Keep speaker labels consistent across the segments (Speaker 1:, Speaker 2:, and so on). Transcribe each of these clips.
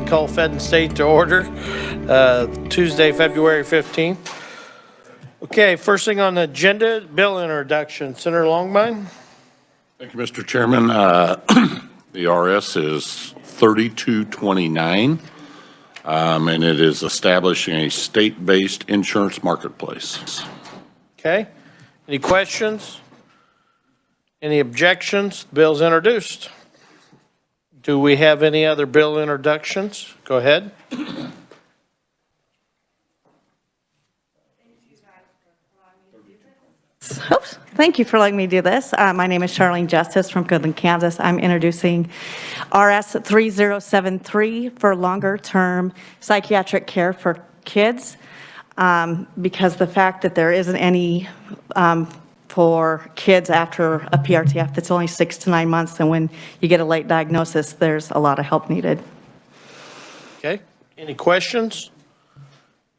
Speaker 1: call Fed and State to order Tuesday, February 15th. Okay, first thing on the agenda, bill introduction. Senator Longmine.
Speaker 2: Thank you, Mr. Chairman. The RS is 3229, and it is establishing a state-based insurance marketplace.
Speaker 1: Okay, any questions? Any objections? The bill's introduced. Do we have any other bill introductions? Go ahead.
Speaker 3: Oops. Thank you for letting me do this. My name is Charlene Justice from Goodland, Kansas. I'm introducing RS 3073 for longer-term psychiatric care for kids because the fact that there isn't any for kids after a PRTF that's only 6 to 9 months, and when you get a late diagnosis, there's a lot of help needed.
Speaker 1: Okay, any questions?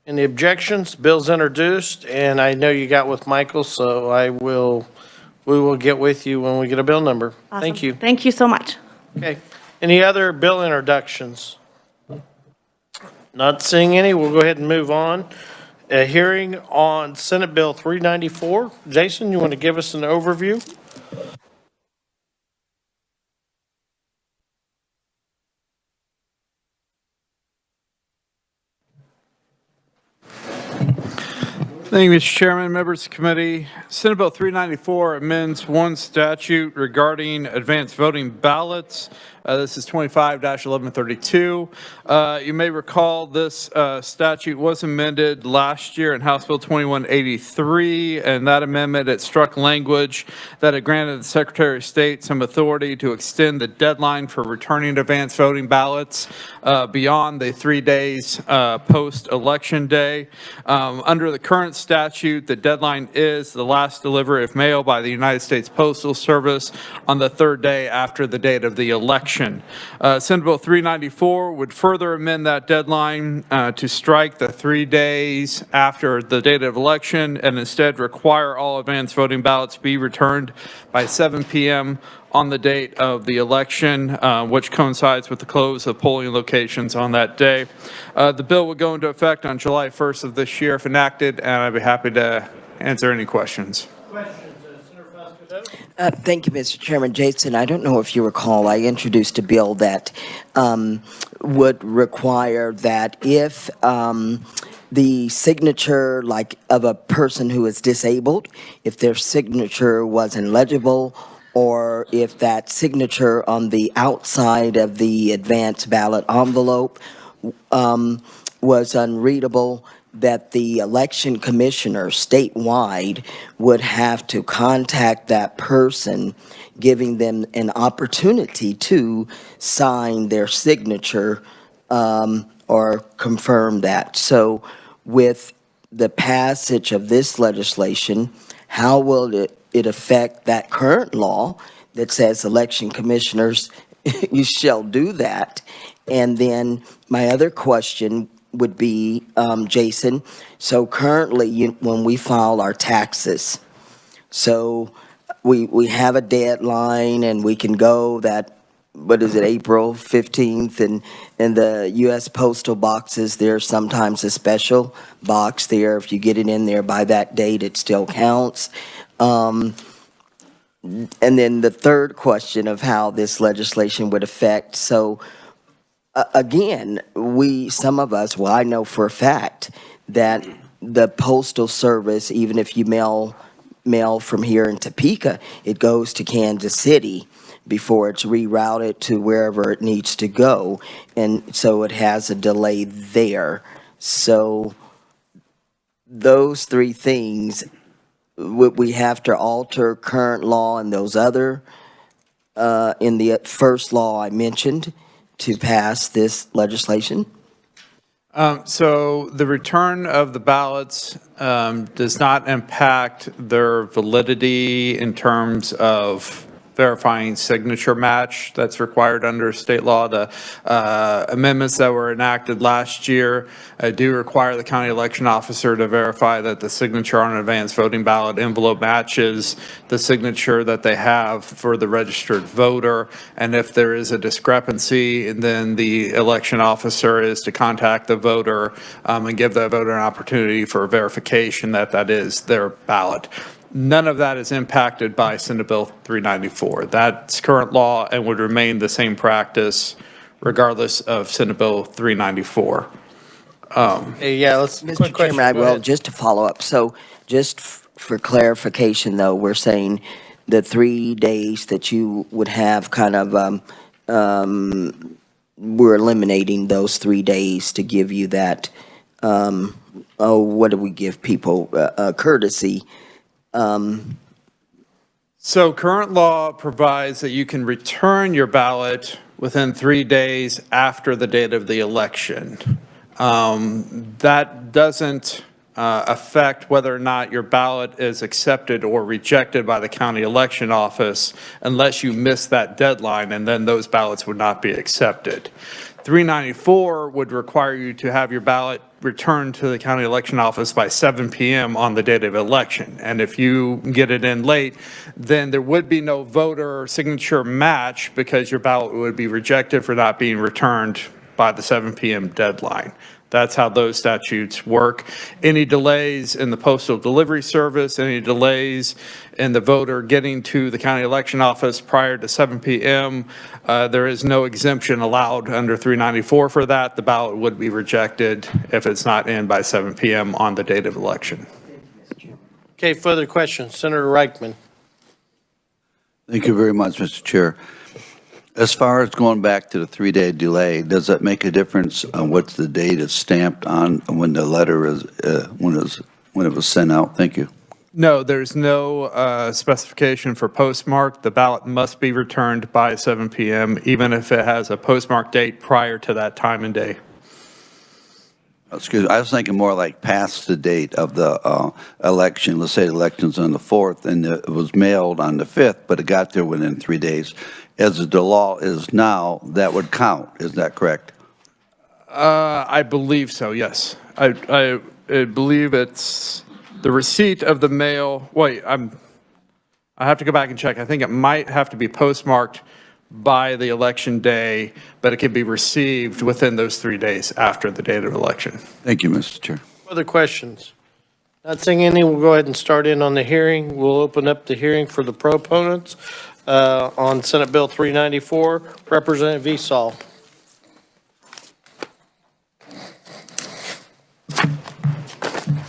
Speaker 1: Any objections? Bill's introduced, and I know you got with Michael, so we will get with you when we get a bill number.
Speaker 3: Awesome.
Speaker 1: Thank you.
Speaker 3: Thank you so much.
Speaker 1: Okay, any other bill introductions? Not seeing any, we'll go ahead and move on. A hearing on Senate Bill 394. Jason, you want to give us an overview?
Speaker 4: Thank you, Mr. Chairman, members of the committee. Senate Bill 394 amends one statute regarding advanced voting ballots. This is 25-1132. You may recall this statute was amended last year in House Bill 2183, and that amendment, it struck language that it granted the Secretary of State some authority to extend the deadline for returning advanced voting ballots beyond the 3 days post-election day. Under the current statute, the deadline is the last delivery of mail by the United States Postal Service on the 3rd day after the date of the election. Senate Bill 394 would further amend that deadline to strike the 3 days after the date of election and instead require all advanced voting ballots be returned by 7 p.m. on the date of the election, which coincides with the close of polling locations on that day. The bill will go into effect on July 1st of this year if enacted, and I'd be happy to answer any questions.
Speaker 5: Thank you, Mr. Chairman. Jason, I don't know if you recall, I introduced a bill that would require that if the signature, like of a person who is disabled, if their signature wasn't legible, or if that signature on the outside of the advance ballot envelope was unreadable, that the election commissioner statewide would have to contact that person, giving them an opportunity to sign their signature or confirm that. So with the passage of this legislation, how will it affect that current law that says election commissioners, you shall do that? And then my other question would be, Jason, so currently when we file our taxes, so we have a deadline and we can go that, what is it, April 15th, and in the U.S. postal boxes, there's sometimes a special box there. If you get it in there by that date, it still counts. And then the third question of how this legislation would affect, so again, some of us, well, I know for a fact that the Postal Service, even if you mail from here in Topeka, it goes to Kansas City before it's rerouted to wherever it needs to go. And so it has a delay there. So those three things, would we have to alter current law and those other, in the first law I mentioned, to pass this legislation?
Speaker 4: So the return of the ballots does not impact their validity in terms of verifying signature match that's required under state law. The amendments that were enacted last year do require the county election officer to verify that the signature on an advanced voting ballot envelope matches the signature that they have for the registered voter. And if there is a discrepancy, then the election officer is to contact the voter and give the voter an opportunity for verification that that is their ballot. None of that is impacted by Senate Bill 394. That's current law and would remain the same practice regardless of Senate Bill 394.
Speaker 1: Yeah, let's, quick
Speaker 5: Mr.
Speaker 1: question.
Speaker 5: Chairman, I
Speaker 1: Go
Speaker 5: will,
Speaker 1: ahead.
Speaker 5: just to follow up, so just for clarification, though, we're saying the 3 days that you would have kind of, we're eliminating those 3 days to give you that, what do we give people, courtesy?
Speaker 4: So current law provides that you can return your ballot within 3 days after the date of the election. That doesn't affect whether or not your ballot is accepted or rejected by the county election office unless you miss that deadline, and then those ballots would not be accepted. 394 would require you to have your ballot returned to the county election office by 7 p.m. on the date of election. And if you get it in late, then there would be no voter signature match because your ballot would be rejected for not being returned by the 7 p.m. deadline. That's how those statutes work. Any delays in the postal delivery service, any delays in the voter getting to the county election office prior to 7 p.m., there is no exemption allowed under 394 for that. The ballot would be rejected if it's not in by 7 p.m. on the date of election.
Speaker 1: Okay, further questions? Senator Reichman.
Speaker 6: Thank you very much, Mr. Chair. As far as going back to the 3-day delay, does that make a difference on what the date is stamped on when the letter is, when it was sent out? Thank you.
Speaker 4: No, there's no specification for postmark. The ballot must be returned by 7 p.m., even if it has a postmark date prior to that time and day.
Speaker 6: Excuse me, I was thinking more like past the date of the election. Let's say the election's on the 4th and it was mailed on the 5th, but it got there within 3 days. As the law is now, that would count. Is that correct?
Speaker 4: I believe so, yes. I believe it's the receipt of the mail. Wait, I have to go back and check. I think it might have to be postmarked by the election day, but it can be received within those 3 days after the date of election.
Speaker 6: Thank you, Mr. Chair.
Speaker 1: Further questions? Not seeing any, we'll go ahead and start in on the hearing. We'll open up the hearing for the proponents on Senate Bill 394. Representative Esau.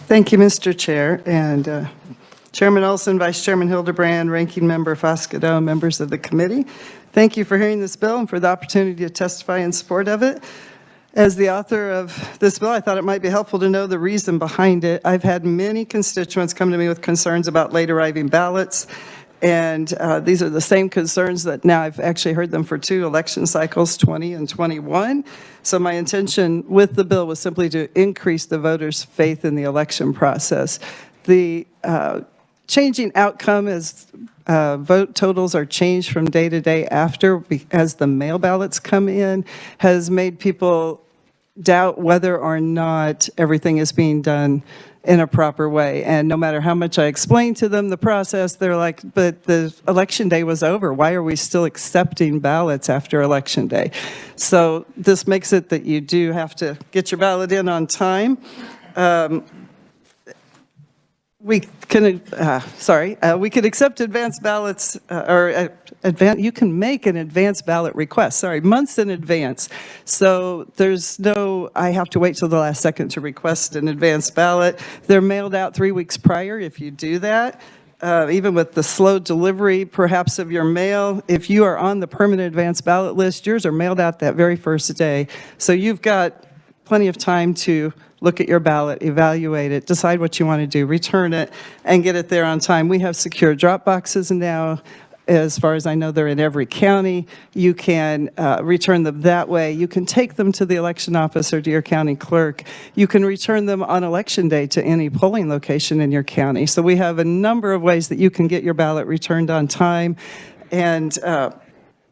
Speaker 7: Thank you, Mr. Chair, and Chairman Olson, Vice Chairman Hildebrand, Ranking Member Foscato, members of the committee. Thank you for hearing this bill and for the opportunity to testify in support of it. As the author of this bill, I thought it might be helpful to know the reason behind it. I've had many constituents come to me with concerns about late arriving ballots, and these are the same concerns that now I've actually heard them for 2 election cycles, 20 and 21. So my intention with the bill was simply to increase the voters' faith in the election process. The changing outcome as vote totals are changed from day to day after as the mail ballots come in has made people doubt whether or not everything is being done in a proper way. And no matter how much I explain to them the process, they're like, but the election day was over. Why are we still accepting ballots after election day? So this makes it that you do have to get your ballot in on time. We can, we could accept advance ballots, you can make an advance ballot request, months in advance. So there's no, I have to wait till the last second to request an advance ballot. They're mailed out 3 weeks prior if you do that. Even with the slow delivery, perhaps, of your mail, if you are on the permanent advance ballot list, yours are mailed out that very first day. So you've got plenty of time to look at your ballot, evaluate it, decide what you want to do, return it, and get it there on time. We have secure drop boxes now. As far as I know, they're in every county. You can return them that way. You can take them to the election office or to your county clerk. You can return them on election day to any polling location in your county. So we have a number of ways that you can get your ballot returned on time. And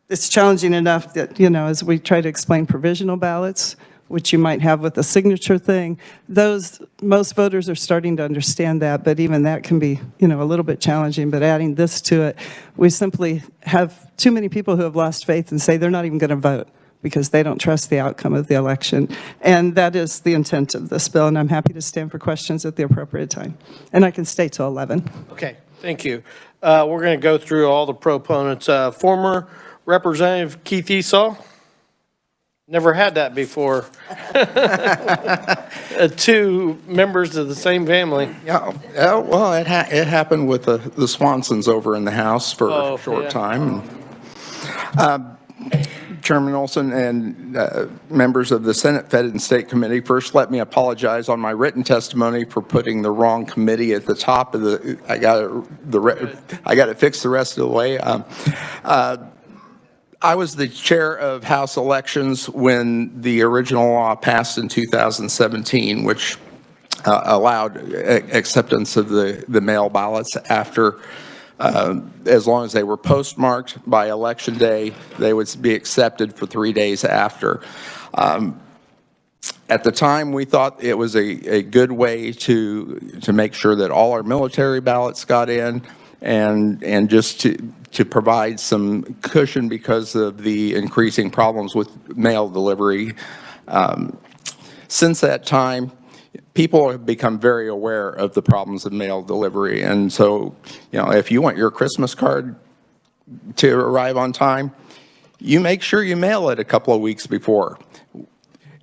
Speaker 7: it's challenging enough that, you know, as we try to explain provisional ballots, which you might have with the signature thing, most voters are starting to understand that, but even that can be, you know, a little bit challenging. But adding this to it, we simply have too many people who have lost faith and say they're not even going to vote because they don't trust the outcome of the election. And that is the intent of this bill, and I'm happy to stand for questions at the appropriate time. And I can stay till 11.
Speaker 1: Okay, thank you. We're going to go through all the proponents. Former Representative Keith Esau. Never had that before. Two members of the same family.
Speaker 8: Yeah, well, it happened with the Swansons over in the House for a short time. Chairman Olson and members of the Senate Fed and State Committee, first let me apologize on my written testimony for putting the wrong committee at the top of the. I got it fixed the rest of the way. I was the chair of House elections when the original law passed in 2017, which allowed acceptance of the mail ballots after, as long as they were postmarked by election day, they would be accepted for 3 days after. At the time, we thought it was a good way to make sure that all our military ballots got in, and just to provide some cushion because of the increasing problems with mail delivery. Since that time, people have become very aware of the problems of mail delivery. And so, you know, if you want your Christmas card to arrive on time, you make sure you mail it a couple of weeks before.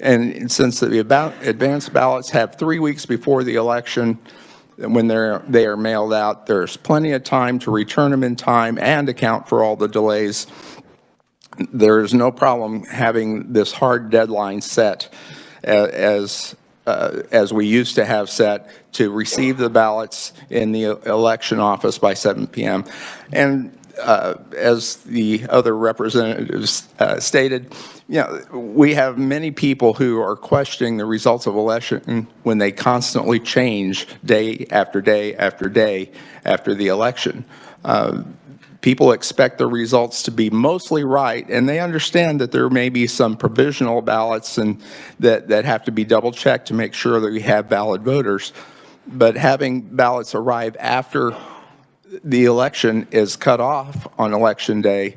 Speaker 8: And since the advanced ballots have 3 weeks before the election, when they are mailed out, there's plenty of time to return them in time and account for all the delays. There is no problem having this hard deadline set as we used to have set to receive the ballots in the election office by 7 p.m. And as the other representatives stated, you know, we have many people who are questioning the results of election when they constantly change day after day after day after the election. People expect the results to be mostly right, and they understand that there may be some provisional ballots and that have to be double checked to make sure that we have valid voters. But having ballots arrive after the election is cut off on election day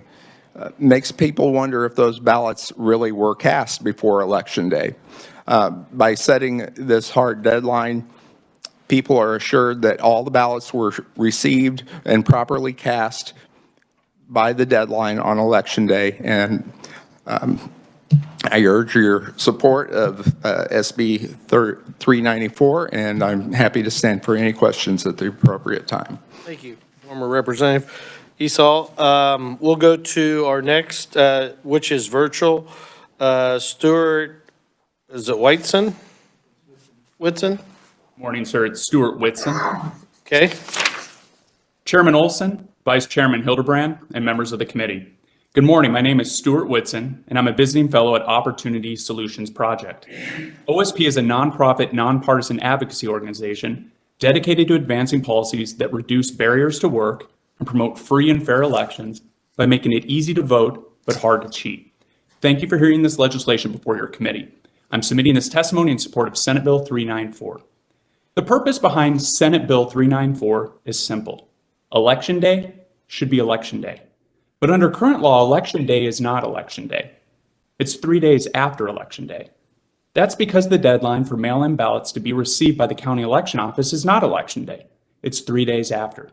Speaker 8: makes people wonder if those ballots really were cast before election day. By setting this hard deadline, people are assured that all the ballots were received and properly cast by the deadline on election day. And I urge your support of SB 394, and I'm happy to stand for any questions at the appropriate time.
Speaker 1: Thank you, former Representative Esau. We'll go to our next, which is virtual. Stuart, is it Whitson? Whitson?
Speaker 9: Morning, sir. It's Stuart Whitson.
Speaker 1: Okay.
Speaker 9: Chairman Olson, Vice Chairman Hildebrand, and members of the committee. Good morning. My name is Stuart Whitson, and I'm a visiting fellow at Opportunity Solutions Project. OSP is a nonprofit, nonpartisan advocacy organization dedicated to advancing policies that reduce barriers to work and promote free and fair elections by making it easy to vote but hard to cheat. Thank you for hearing this legislation before your committee. I'm submitting this testimony in support of Senate Bill 394. The purpose behind Senate Bill 394 is simple. Election day should be election day. But under current law, election day is not election day. It's 3 days after election day. That's because the deadline for mail-in ballots to be received by the county election office is not election day. It's 3 days after.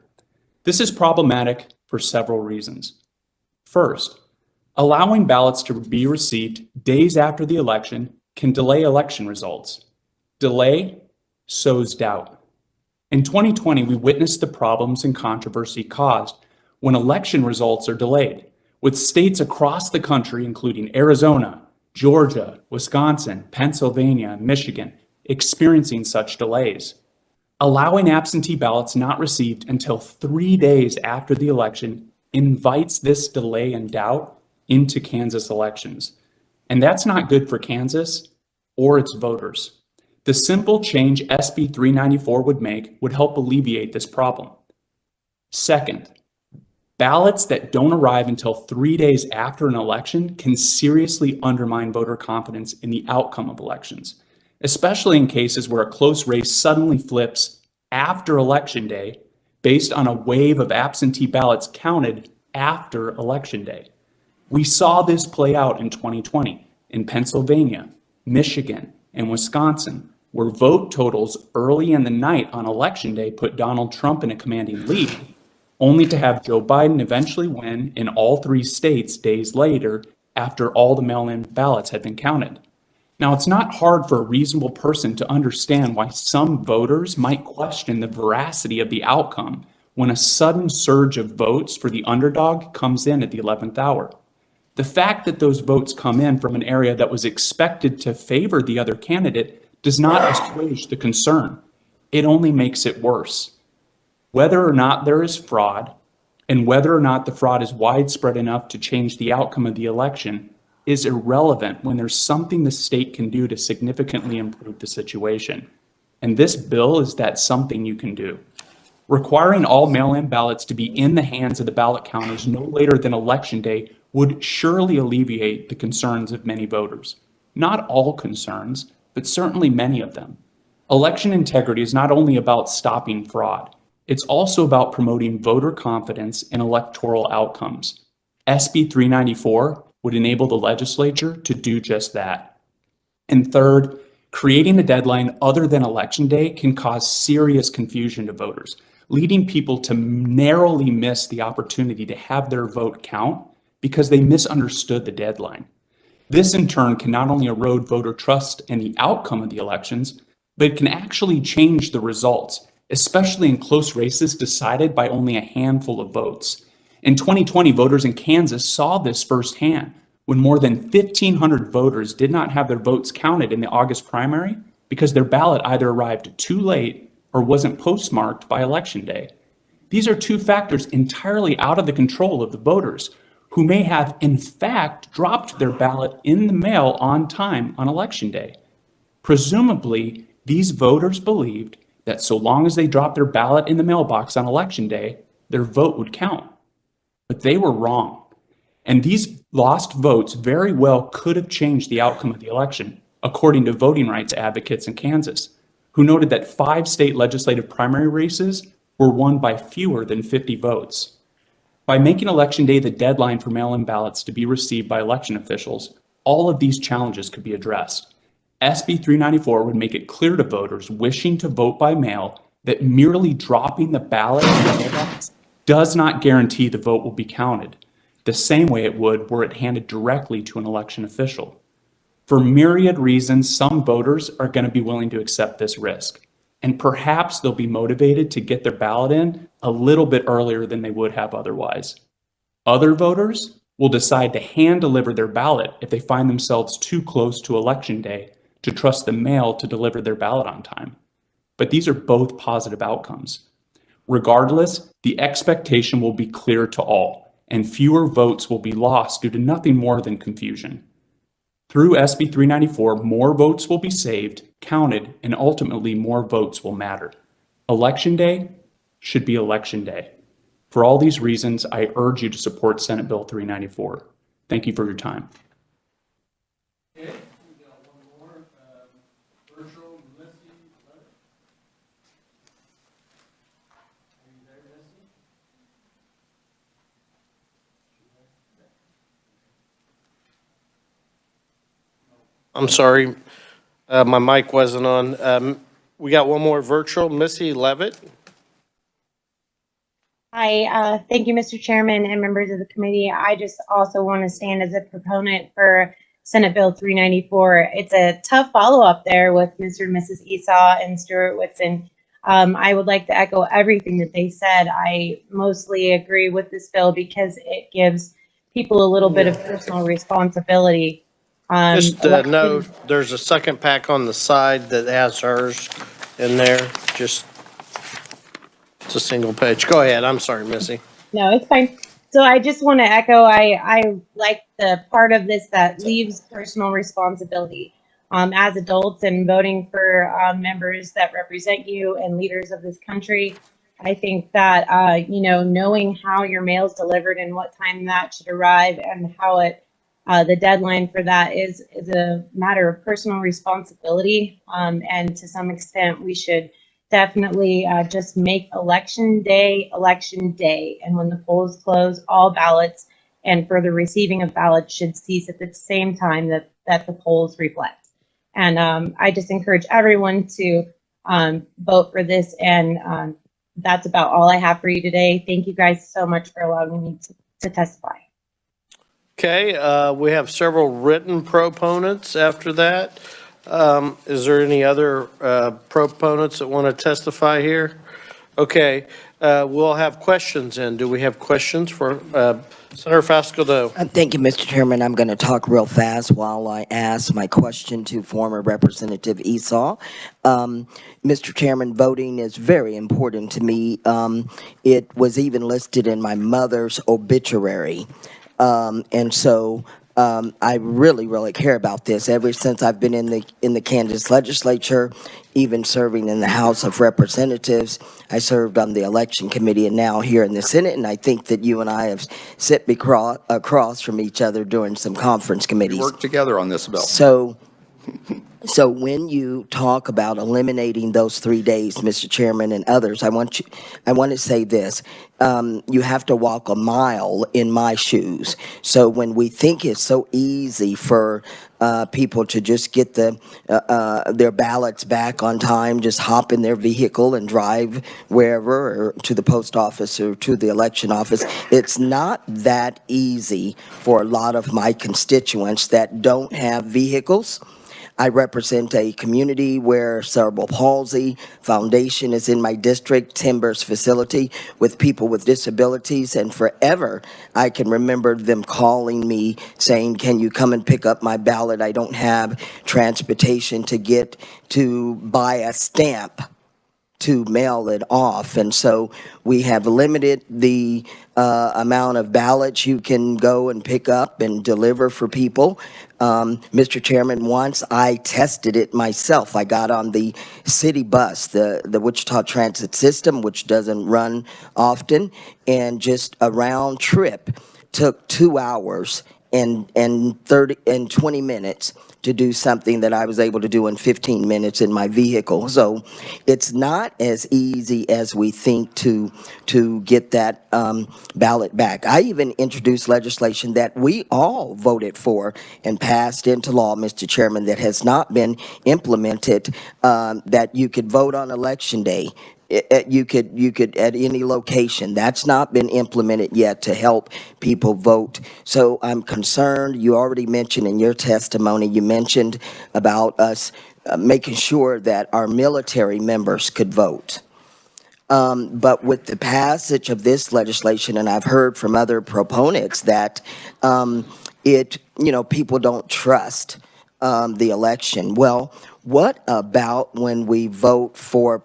Speaker 9: This is problematic for several reasons. First, allowing ballots to be received days after the election can delay election results. Delay sows doubt. In 2020, we witnessed the problems and controversy caused when election results are delayed, with states across the country, including Arizona, Georgia, Wisconsin, Pennsylvania, and Michigan, experiencing such delays. Allowing absentee ballots not received until 3 days after the election invites this delay and doubt into Kansas elections. And that's not good for Kansas or its voters. The simple change SB 394 would make would help alleviate this problem. Second, Ballots that don't arrive until 3 days after an election can seriously undermine voter confidence in the outcome of elections, especially in cases where a close race suddenly flips after Election Day based on a wave of absentee ballots counted after Election Day. We saw this play out in 2020 in Pennsylvania, Michigan, and Wisconsin, where vote totals early in the night on Election Day put Donald Trump in a commanding lead, only to have Joe Biden eventually win in all 3 states days later after all the mail-in ballots had been counted. Now, it's not hard for a reasonable person to understand why some voters might question the veracity of the outcome when a sudden surge of votes for the underdog comes in at the 11th hour. The fact that those votes come in from an area that was expected to favor the other candidate does not assuage the concern. It only makes it worse. Whether or not there is fraud, and whether or not the fraud is widespread enough to change the outcome of the election, is irrelevant when there's something the state can do to significantly improve the situation. And this bill is that something you can do. Requiring all mail-in ballots to be in the hands of the ballot counters no later than Election Day would surely alleviate the concerns of many voters. Not all concerns, but certainly many of them. Election integrity is not only about stopping fraud, it's also about promoting voter confidence in electoral outcomes. SB 394 would enable the legislature to do just that. And third, creating a deadline other than Election Day can cause serious confusion to voters, leading people to narrowly miss the opportunity to have their vote count because they misunderstood the deadline. This in turn can not only erode voter trust in the outcome of the elections, but it can actually change the results, especially in close races decided by only a handful of votes. In 2020, voters in Kansas saw this firsthand when more than 1,500 voters did not have their votes counted in the August primary because their ballot either arrived too late or wasn't postmarked by Election Day. These are 2 factors entirely out of the control of the voters, who may have in fact dropped their ballot in the mail on time on Election Day. Presumably, these voters believed that so long as they dropped their ballot in the mailbox on Election Day, their vote would count. But they were wrong. And these lost votes very well could have changed the outcome of the election, according to voting rights advocates in Kansas, who noted that 5 state legislative primary races were won by fewer than 50 votes. By making Election Day the deadline for mail-in ballots to be received by election officials, all of these challenges could be addressed. SB 394 would make it clear to voters wishing to vote by mail that merely dropping the ballot in the mailbox does not guarantee the vote will be counted, the same way it would were it handed directly to an election official. For myriad reasons, some voters are going to be willing to accept this risk, and perhaps they'll be motivated to get their ballot in a little bit earlier than they would have otherwise. Other voters will decide to hand deliver their ballot if they find themselves too close to Election Day to trust the mail to deliver their ballot on time. But these are both positive outcomes. Regardless, the expectation will be clear to all, and fewer votes will be lost due to nothing more than confusion. Through SB 394, more votes will be saved, counted, and ultimately more votes will matter. Election Day should be Election Day. For all these reasons, I urge you to support Senate Bill 394. Thank you for your time.
Speaker 1: I'm sorry, my mic wasn't on. We got one more virtual, Missy Levitt.
Speaker 10: Hi, thank you, Mr. Chairman and members of the committee. I just also want to stand as a proponent for Senate Bill 394. It's a tough follow-up there with Mr. and Mrs. Esau and Stuart Whitson. I would like to echo everything that they said. I mostly agree with this bill because it gives people a little bit of personal responsibility.
Speaker 1: Just know there's a second pack on the side that has hers in there. Just, it's a single page. Go ahead. I'm sorry, Missy.
Speaker 10: No, it's fine. So I just want to echo, I like the part of this that leaves personal responsibility as adults and voting for members that represent you and leaders of this country. I think that, knowing how your mail is delivered and what time that should arrive and how the deadline for that is a matter of personal responsibility. And to some extent, we should definitely just make election day. And when the polls close, all ballots and further receiving of ballots should cease at the same time that the polls reflect. And I just encourage everyone to vote for this. And that's about all I have for you today. Thank you guys so much for allowing me to testify.
Speaker 1: Okay, we have several written proponents after that. Is there any other proponents that want to testify here? Okay, we'll have questions in. Do we have questions for Senator Fasquedo?
Speaker 5: Thank you, Mr. Chairman. I'm going to talk real fast while I ask my question to former Representative Esau. Mr. Chairman, voting is very important to me. It was even listed in my mother's obituary. And so I really, really care about this. Ever since I've been in the Kansas Legislature, even serving in the House of Representatives, I served on the Election Committee and now here in the Senate. And I think that you and I have sit across from each other during some conference committees.
Speaker 8: We work together on this bill.
Speaker 5: So when you talk about eliminating those 3 days, Mr. Chairman and others, I want to say this. You have to walk a mile in my shoes. So when we think it's so easy for people to just get their ballots back on time, just hop in their vehicle and drive wherever, or to the post office or to the election office, it's not that easy for a lot of my constituents that don't have vehicles. I represent a community where Cerebral Palsy Foundation is in my district, Timbers facility with people with disabilities, and forever I can remember them calling me saying, can you come and pick up my ballot? I don't have transportation to get to buy a stamp to mail it off. And so we have limited the amount of ballots you can go and pick up and deliver for people. Mr. Chairman, once I tested it myself. I got on the city bus, the Wichita Transit System, which doesn't run often, and just a round trip took 2 hours and 20 minutes to do something that I was able to do in 15 minutes in my vehicle. So it's not as easy as we think to get that ballot back. I even introduced legislation that we all voted for and passed into law, Mr. Chairman, that has not been implemented, that you could vote on election day. You could at any location. That's not been implemented yet to help people vote. So I'm concerned. You already mentioned in your testimony, you mentioned about us making sure that our military members could vote. But with the passage of this legislation, and I've heard from other proponents that people don't trust the election. Well, what about when we vote for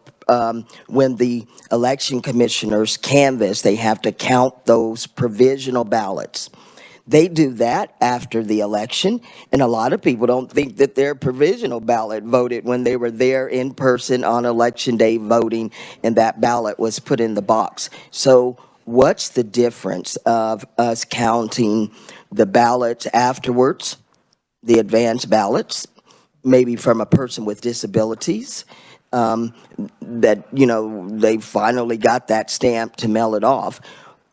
Speaker 5: when the election commissioners canvass, they have to count those provisional ballots. They do that after the election, and a lot of people don't think that their provisional ballot voted when they were there in person on election day voting, and that ballot was put in the box. So what's the difference of us counting the ballots afterwards, the advanced ballots, maybe from a person with disabilities, that, they finally got that stamp to mail it off,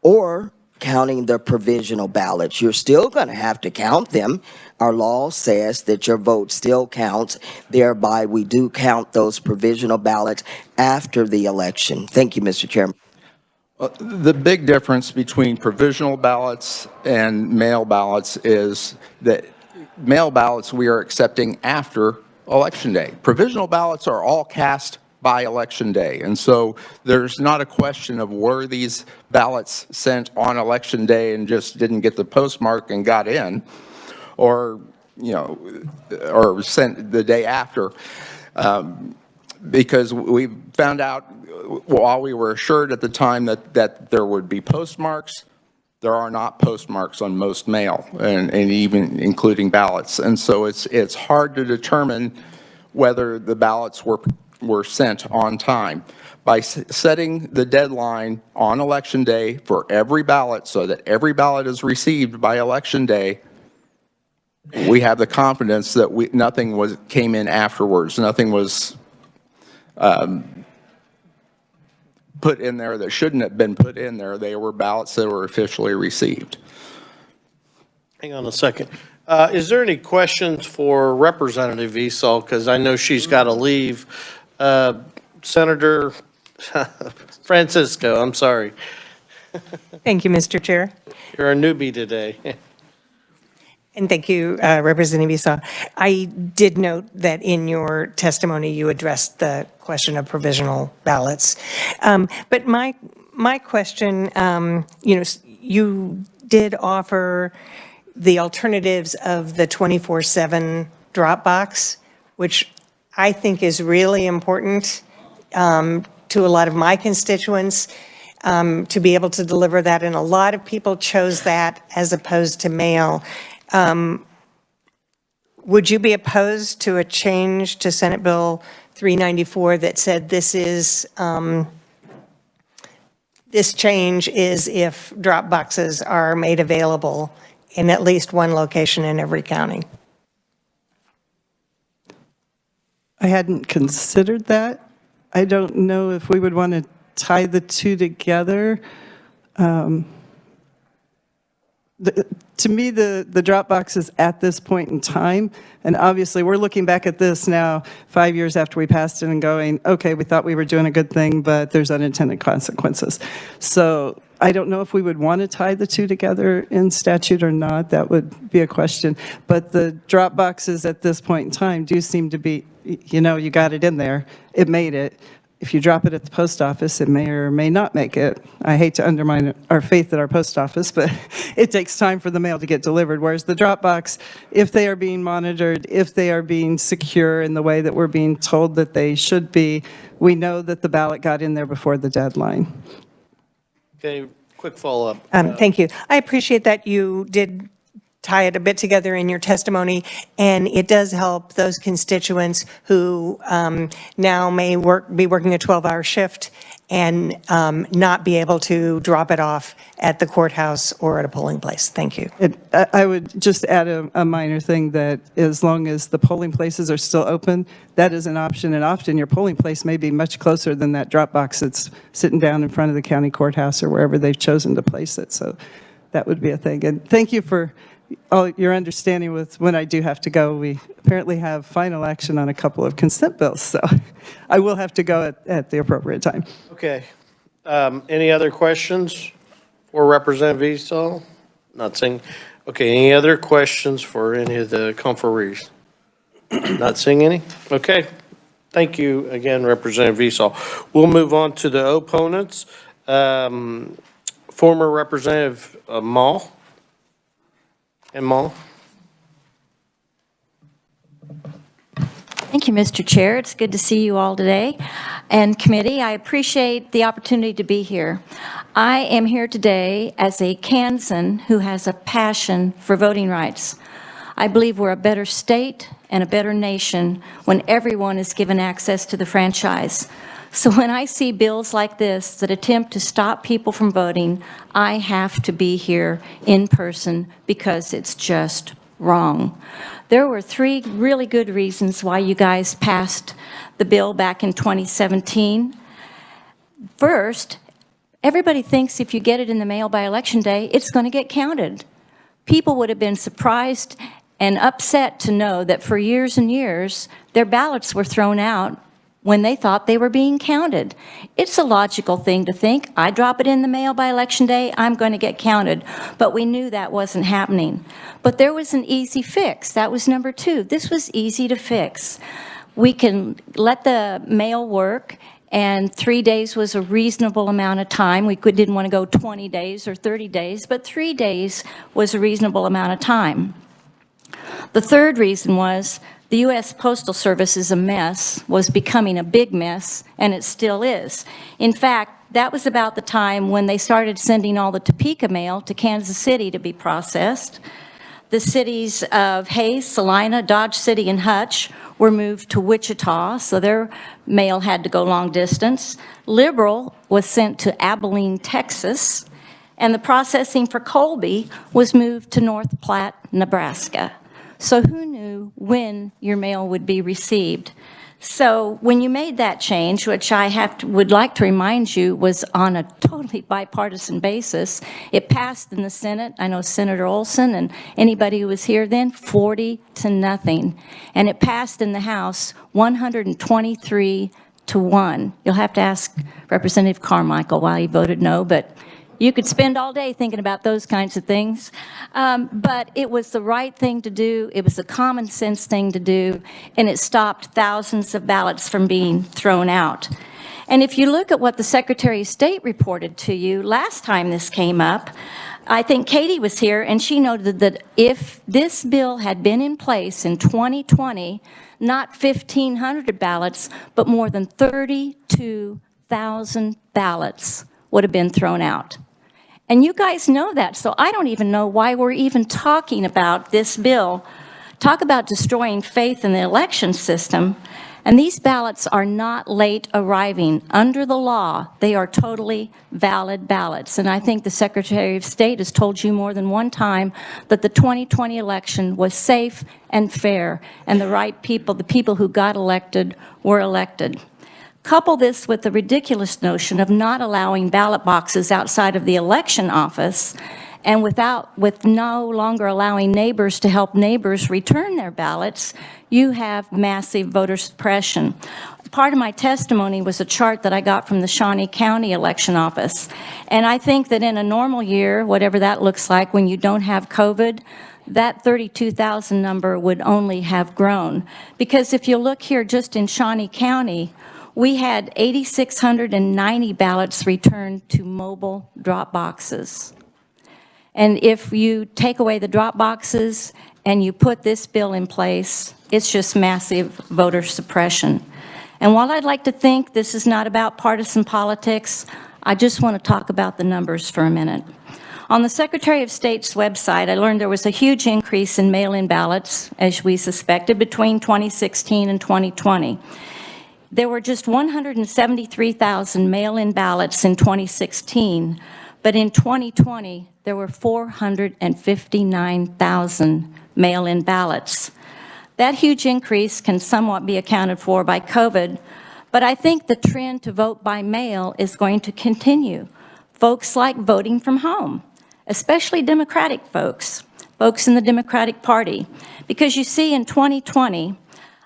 Speaker 5: or counting the provisional ballots? You're still going to have to count them. Our law says that your vote still counts. Thereby, we do count those provisional ballots after the election. Thank you, Mr. Chairman.
Speaker 8: The big difference between provisional ballots and mail ballots is that mail ballots we are accepting after Election Day. Provisional ballots are all cast by Election Day, and so there's not a question of were these ballots sent on Election Day and just didn't get the postmark and got in, or or sent the day after, because we found out while we were assured at the time that there would be postmarks. There are not postmarks on most mail, and even including ballots. And so it's hard to determine whether the ballots were were sent on time. By setting the deadline on Election Day for every ballot so that every ballot is received by Election Day, we have the confidence that nothing came in afterwards. Nothing was put in there that shouldn't have been put in there. They were ballots that were officially received.
Speaker 1: Hang on a second. Is there any questions for Representative Esau? Because I know she's got to leave. Senator Francisco, I'm sorry.
Speaker 11: Thank you, Mr. Chair.
Speaker 1: You're a newbie today.
Speaker 11: And thank you, Representative Esau. I did note that in your testimony, you addressed the question of provisional ballots. But my question, you did offer the alternatives of the 24/7 drop box, which I think is really important to a lot of my constituents, to be able to deliver that. And a lot of people chose that as opposed to mail. Would you be opposed to a change to Senate Bill 394 that said this change is if drop boxes are made available in at least one location in every county?
Speaker 7: I hadn't considered that. I don't know if we would want to tie the two together. To me, the drop boxes at this point in time, and obviously we're looking back at this now 5 years after we passed it and going, okay, we thought we were doing a good thing, but there's unintended consequences. So I don't know if we would want to tie the two together in statute or not. That would be a question. But the drop boxes at this point in time do seem to be, you got it in there, it made it. If you drop it at the post office, it may or may not make it. I hate to undermine our faith at our post office, but it takes time for the mail to get delivered. Whereas the drop box, if they are being monitored, if they are being secure in the way that we're being told that they should be, we know that the ballot got in there before the deadline.
Speaker 1: Okay, quick follow-up.
Speaker 11: Thank you. I appreciate that you did tie it a bit together in your testimony, and it does help those constituents who now may be working a 12-hour shift and not be able to drop it off at the courthouse or at a polling place. Thank you.
Speaker 7: I would just add a minor thing, that as long as the polling places are still open, that is an option, and often your polling place may be much closer than that drop box that's sitting down in front of the county courthouse or wherever they've chosen to place it. So that would be a thing. And thank you for all your understanding with when I do have to go. We apparently have final action on a couple of consent bills, so I will have to go at the appropriate time.
Speaker 1: Okay. Any other questions for Representative Esau? Not seeing. Okay, any other questions for any of the conferees? Not seeing any? Okay. Thank you again, Representative Esau. We'll move on to the opponents. Former Representative Mall.
Speaker 12: Thank you, Mr. Chair. It's good to see you all today. And committee, I appreciate the opportunity to be here. I am here today as a Kansan who has a passion for voting rights. I believe we're a better state and a better nation when everyone is given access to the franchise. So when I see bills like this that attempt to stop people from voting, I have to be here in person because it's just wrong. There were 3 really good reasons why you guys passed the bill back in 2017. First, everybody thinks if you get it in the mail by Election Day, it's going to get counted. People would have been surprised and upset to know that for years and years, their ballots were thrown out when they thought they were being counted. It's a logical thing to think, I drop it in the mail by Election Day, I'm going to get counted. But we knew that wasn't happening. But there was an easy fix. That was number 2. This was easy to fix. We can let the mail work, and 3 days was a reasonable amount of time. We didn't want to go 20 days or 30 days, but 3 days was a reasonable amount of time. The third reason was the U.S. Postal Service is a mess, was becoming a big mess, and it still is. In fact, that was about the time when they started sending all the Topeka mail to Kansas City to be processed. The cities of Hayes, Salina, Dodge City, and Hutch were moved to Wichita, so their mail had to go long distance. Liberal was sent to Abilene, Texas, and the processing for Colby was moved to North Platte, Nebraska. So who knew when your mail would be received? So when you made that change, which I would like to remind you was on a totally bipartisan basis, it passed in the Senate. I know Senator Olson and anybody who was here then, 40-0. And it passed in the House 123-1. You'll have to ask Representative Carmichael why he voted no, but you could spend all day thinking about those kinds of things. But it was the right thing to do. It was a common sense thing to do, and it stopped thousands of ballots from being thrown out. And if you look at what the Secretary of State reported to you last time this came up, I think Katie was here, and she noted that if this bill had been in place in 2020, not 1,500 ballots, but more than 32,000 ballots would have been thrown out. And you guys know that, so I don't even know why we're even talking about this bill. Talk about destroying faith in the election system. And these ballots are not late arriving. Under the law, they are totally valid ballots. And I think the Secretary of State has told you more than one time that the 2020 election was safe and fair, and the right people, the people who got elected, were elected. Couple this with the ridiculous notion of not allowing ballot boxes outside of the election office, and with no longer allowing neighbors to help neighbors return their ballots, you have massive voter suppression. Part of my testimony was a chart that I got from the Shawnee County election office. And I think that in a normal year, whatever that looks like when you don't have COVID, that 32,000 number would only have grown. Because if you look here just in Shawnee County, we had 8,690 ballots returned to mobile drop boxes. And if you take away the drop boxes and you put this bill in place, it's just massive voter suppression. And while I'd like to think this is not about partisan politics, I just want to talk about the numbers for a minute. On the Secretary of State's website, I learned there was a huge increase in mail-in ballots, as we suspected, between 2016 and 2020. There were just 173,000 mail-in ballots in 2016, but in 2020, there were 459,000 mail-in ballots. That huge increase can somewhat be accounted for by COVID, but I think the trend to vote by mail is going to continue. Folks like voting from home, especially Democratic folks in the Democratic Party, because you see in 2020,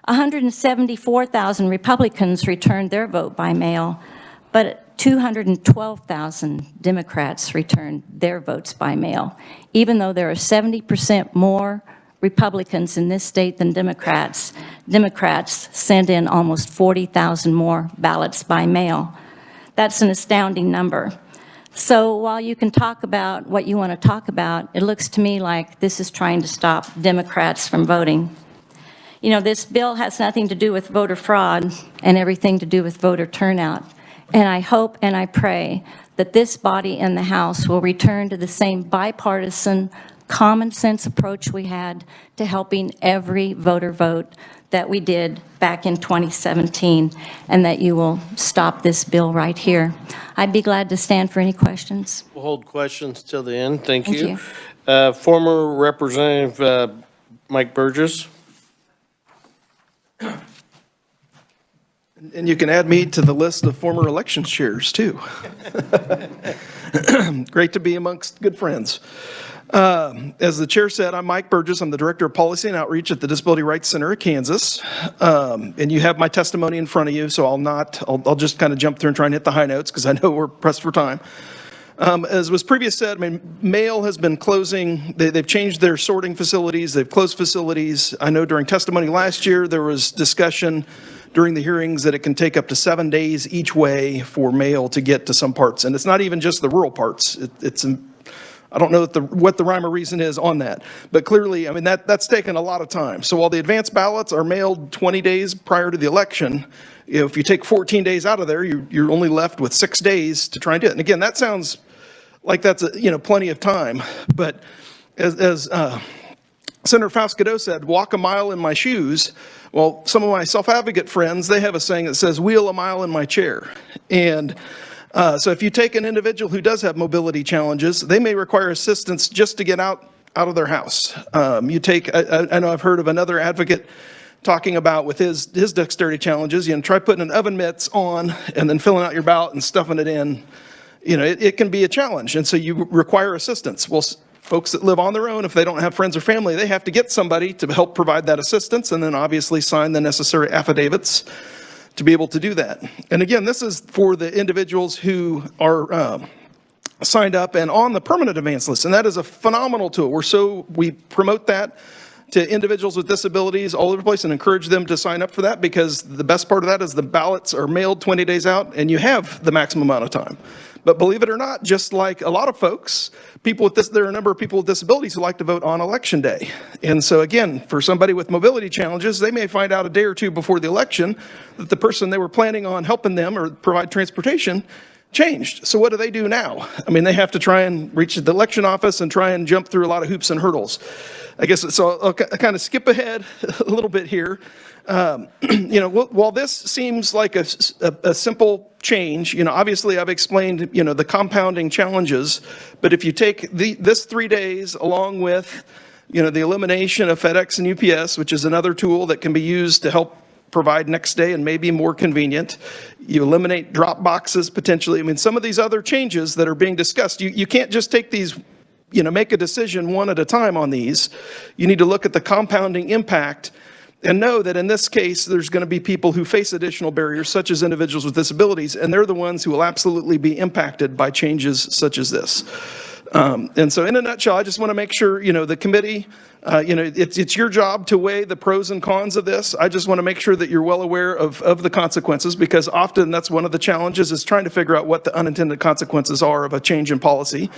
Speaker 12: 174,000 Republicans returned their vote by mail, but 212,000 Democrats returned their votes by mail, even though there are 70% more Republicans in this state than Democrats. Democrats sent in almost 40,000 more ballots by mail. That's an astounding number. So while you can talk about what you want to talk about, it looks to me like this is trying to stop Democrats from voting. You know, this bill has nothing to do with voter fraud and everything to do with voter turnout. And I hope and I pray that this body in the House will return to the same bipartisan, common sense approach we had to helping every voter vote that we did back in 2017, and that you will stop this bill right here. I'd be glad to stand for any questions.
Speaker 1: We'll hold questions till the end. Thank
Speaker 12: Thank
Speaker 1: you. Former Representative Mike Burgess.
Speaker 13: And you can add me to the list of former election chairs, too. Great to be amongst good friends. As the chair said, I'm Mike Burgess. I'm the Director of Policy and Outreach at the Disability Rights Center of Kansas. And you have my testimony in front of you, so I'll just kind of jump through and try and hit the high notes because I know we're pressed for time. As was previously said, I mean, mail has been closing. They've changed their sorting facilities. They've closed facilities. I know during testimony last year, there was discussion during the hearings that it can take up to 7 days each way for mail to get to some parts. And it's not even just the rural parts. I don't know what the rhyme or reason is on that. But clearly, I mean, that's taken a lot of time. So while the advance ballots are mailed 20 days prior to the election, if you take 14 days out of there, you're only left with 6 days to try and do it. And again, that sounds like that's plenty of time. But as Senator Fascadeau said, walk a mile in my shoes. Well, some of my self-advocate friends, they have a saying that says, wheel a mile in my chair. And so if you take an individual who does have mobility challenges, they may require assistance just to get out of their house. You take, I know I've heard of another advocate talking about with his dexterity challenges, try putting an oven mitts on and then filling out your ballot and stuffing it in. It can be a challenge. And so you require assistance. Well, folks that live on their own, if they don't have friends or family, they have to get somebody to help provide that assistance and then obviously sign the necessary affidavits to be able to do that. And again, this is for the individuals who are signed up and on the permanent advance list. And that is a phenomenal tool. We promote that to individuals with disabilities all over the place and encourage them to sign up for that, because the best part of that is the ballots are mailed 20 days out and you have the maximum amount of time. But believe it or not, just like a lot of folks, there are a number of people with disabilities who like to vote on election day. And so again, for somebody with mobility challenges, they may find out a day or two before the election that the person they were planning on helping them or provide transportation changed. So what do they do now? I mean, they have to try and reach the election office and try and jump through a lot of hoops and hurdles. I guess so. I'll kind of skip ahead a little bit here. While this seems like a simple change, obviously I've explained, the compounding challenges, but if you take this 3 days along with, the elimination of FedEx and UPS, which is another tool that can be used to help provide next day and maybe more convenient, you eliminate drop boxes potentially. I mean, some of these other changes that are being discussed, you can't just take these, make a decision one at a time on these. You need to look at the compounding impact and know that in this case, there's going to be people who face additional barriers, such as individuals with disabilities, and they're the ones who will absolutely be impacted by changes such as this. And so in a nutshell, I just want to make sure, the committee, it's your job to weigh the pros and cons of this. I just want to make sure that you're well aware of the consequences, because often that's one of the challenges, is trying to figure out what the unintended consequences are of a change in policy.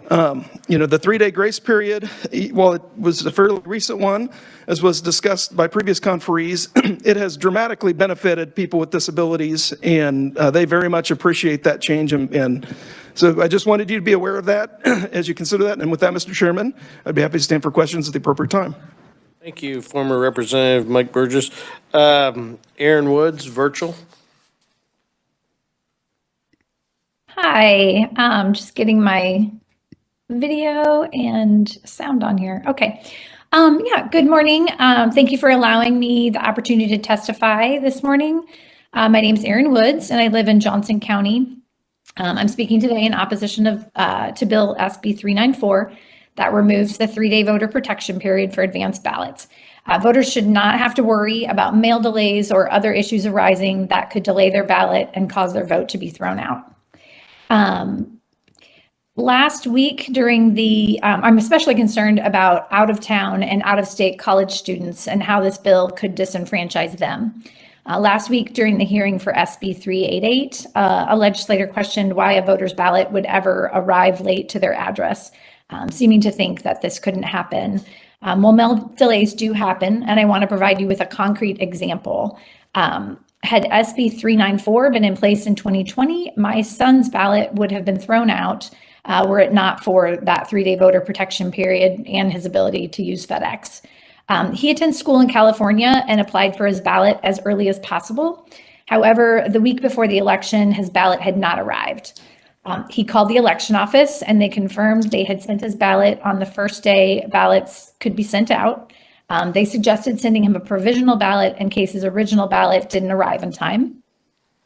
Speaker 13: The 3-day grace period, while it was a fairly recent one, as was discussed by previous conferees, it has dramatically benefited people with disabilities, and they very much appreciate that change. And so I just wanted you to be aware of that as you consider that. And with that, Mr. Chairman, I'd be happy to stand for questions at the appropriate time.
Speaker 1: Thank you, former Representative Mike Burgess. Aaron Woods, virtual.
Speaker 14: Hi, just getting my video and sound on here. Okay. Good morning. Thank you for allowing me the opportunity to testify this morning. My name is Erin Woods, and I live in Johnson County. I'm speaking today in opposition to Bill SB 394 that removes the 3-day voter protection period for advanced ballots. Voters should not have to worry about mail delays or other issues arising that could delay their ballot and cause their vote to be thrown out. Last week during I'm especially concerned about out-of-town and out-of-state college students and how this bill could disenfranchise them. Last week during the hearing for SB 388, a legislator questioned why a voter's ballot would ever arrive late to their address, seeming to think that this couldn't happen. Well, mail delays do happen, and I want to provide you with a concrete example. Had SB 394 been in place in 2020, my son's ballot would have been thrown out were it not for that 3-day voter protection period and his ability to use FedEx. He attends school in California and applied for his ballot as early as possible. However, the week before the election, his ballot had not arrived. He called the election office and they confirmed they had sent his ballot on the first day ballots could be sent out. They suggested sending him a provisional ballot in case his original ballot didn't arrive in time.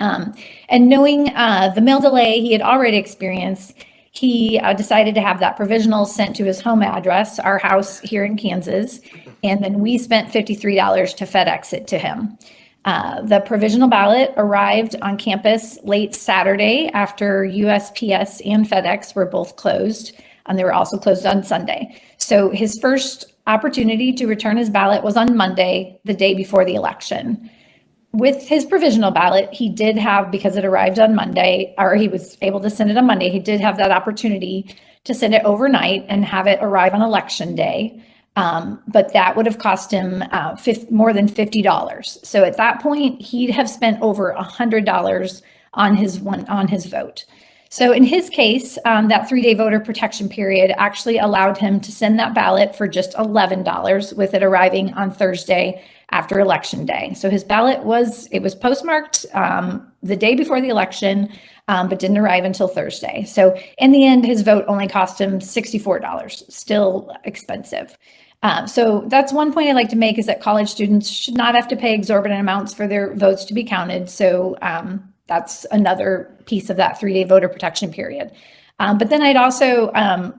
Speaker 14: And knowing the mail delay he had already experienced, he decided to have that provisional sent to his home address, our house here in Kansas, and then we spent $53 to FedEx it to him. The provisional ballot arrived on campus late Saturday after USPS and FedEx were both closed, and they were also closed on Sunday. So his first opportunity to return his ballot was on Monday, the day before the election. With his provisional ballot, he did have, because it arrived on Monday, or he was able to send it on Monday, he did have that opportunity to send it overnight and have it arrive on election day. But that would have cost him more than $50. So at that point, he'd have spent over $100 on his vote. So in his case, that 3-day voter protection period actually allowed him to send that ballot for just $11, with it arriving on Thursday after Election Day. So his ballot was postmarked the day before the election, but didn't arrive until Thursday. So in the end, his vote only cost him $64, still expensive. So that's one point I'd like to make, is that college students should not have to pay exorbitant amounts for their votes to be counted. So that's another piece of that 3-day voter protection period. But then I'd also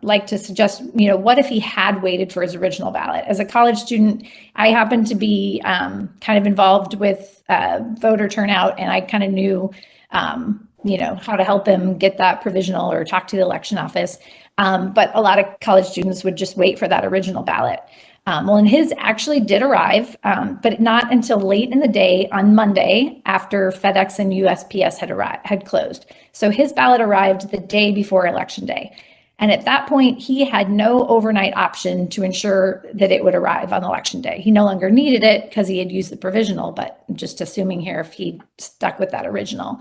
Speaker 14: like to suggest, what if he had waited for his original ballot? As a college student, I happened to be kind of involved with voter turnout, and I kind of knew, how to help him get that provisional or talk to the election office. But a lot of college students would just wait for that original ballot. And his actually did arrive, but not until late in the day on Monday, after FedEx and USPS had closed. So his ballot arrived the day before Election Day. And at that point, he had no overnight option to ensure that it would arrive on Election Day. He no longer needed it because he had used the provisional, but just assuming here if he stuck with that original.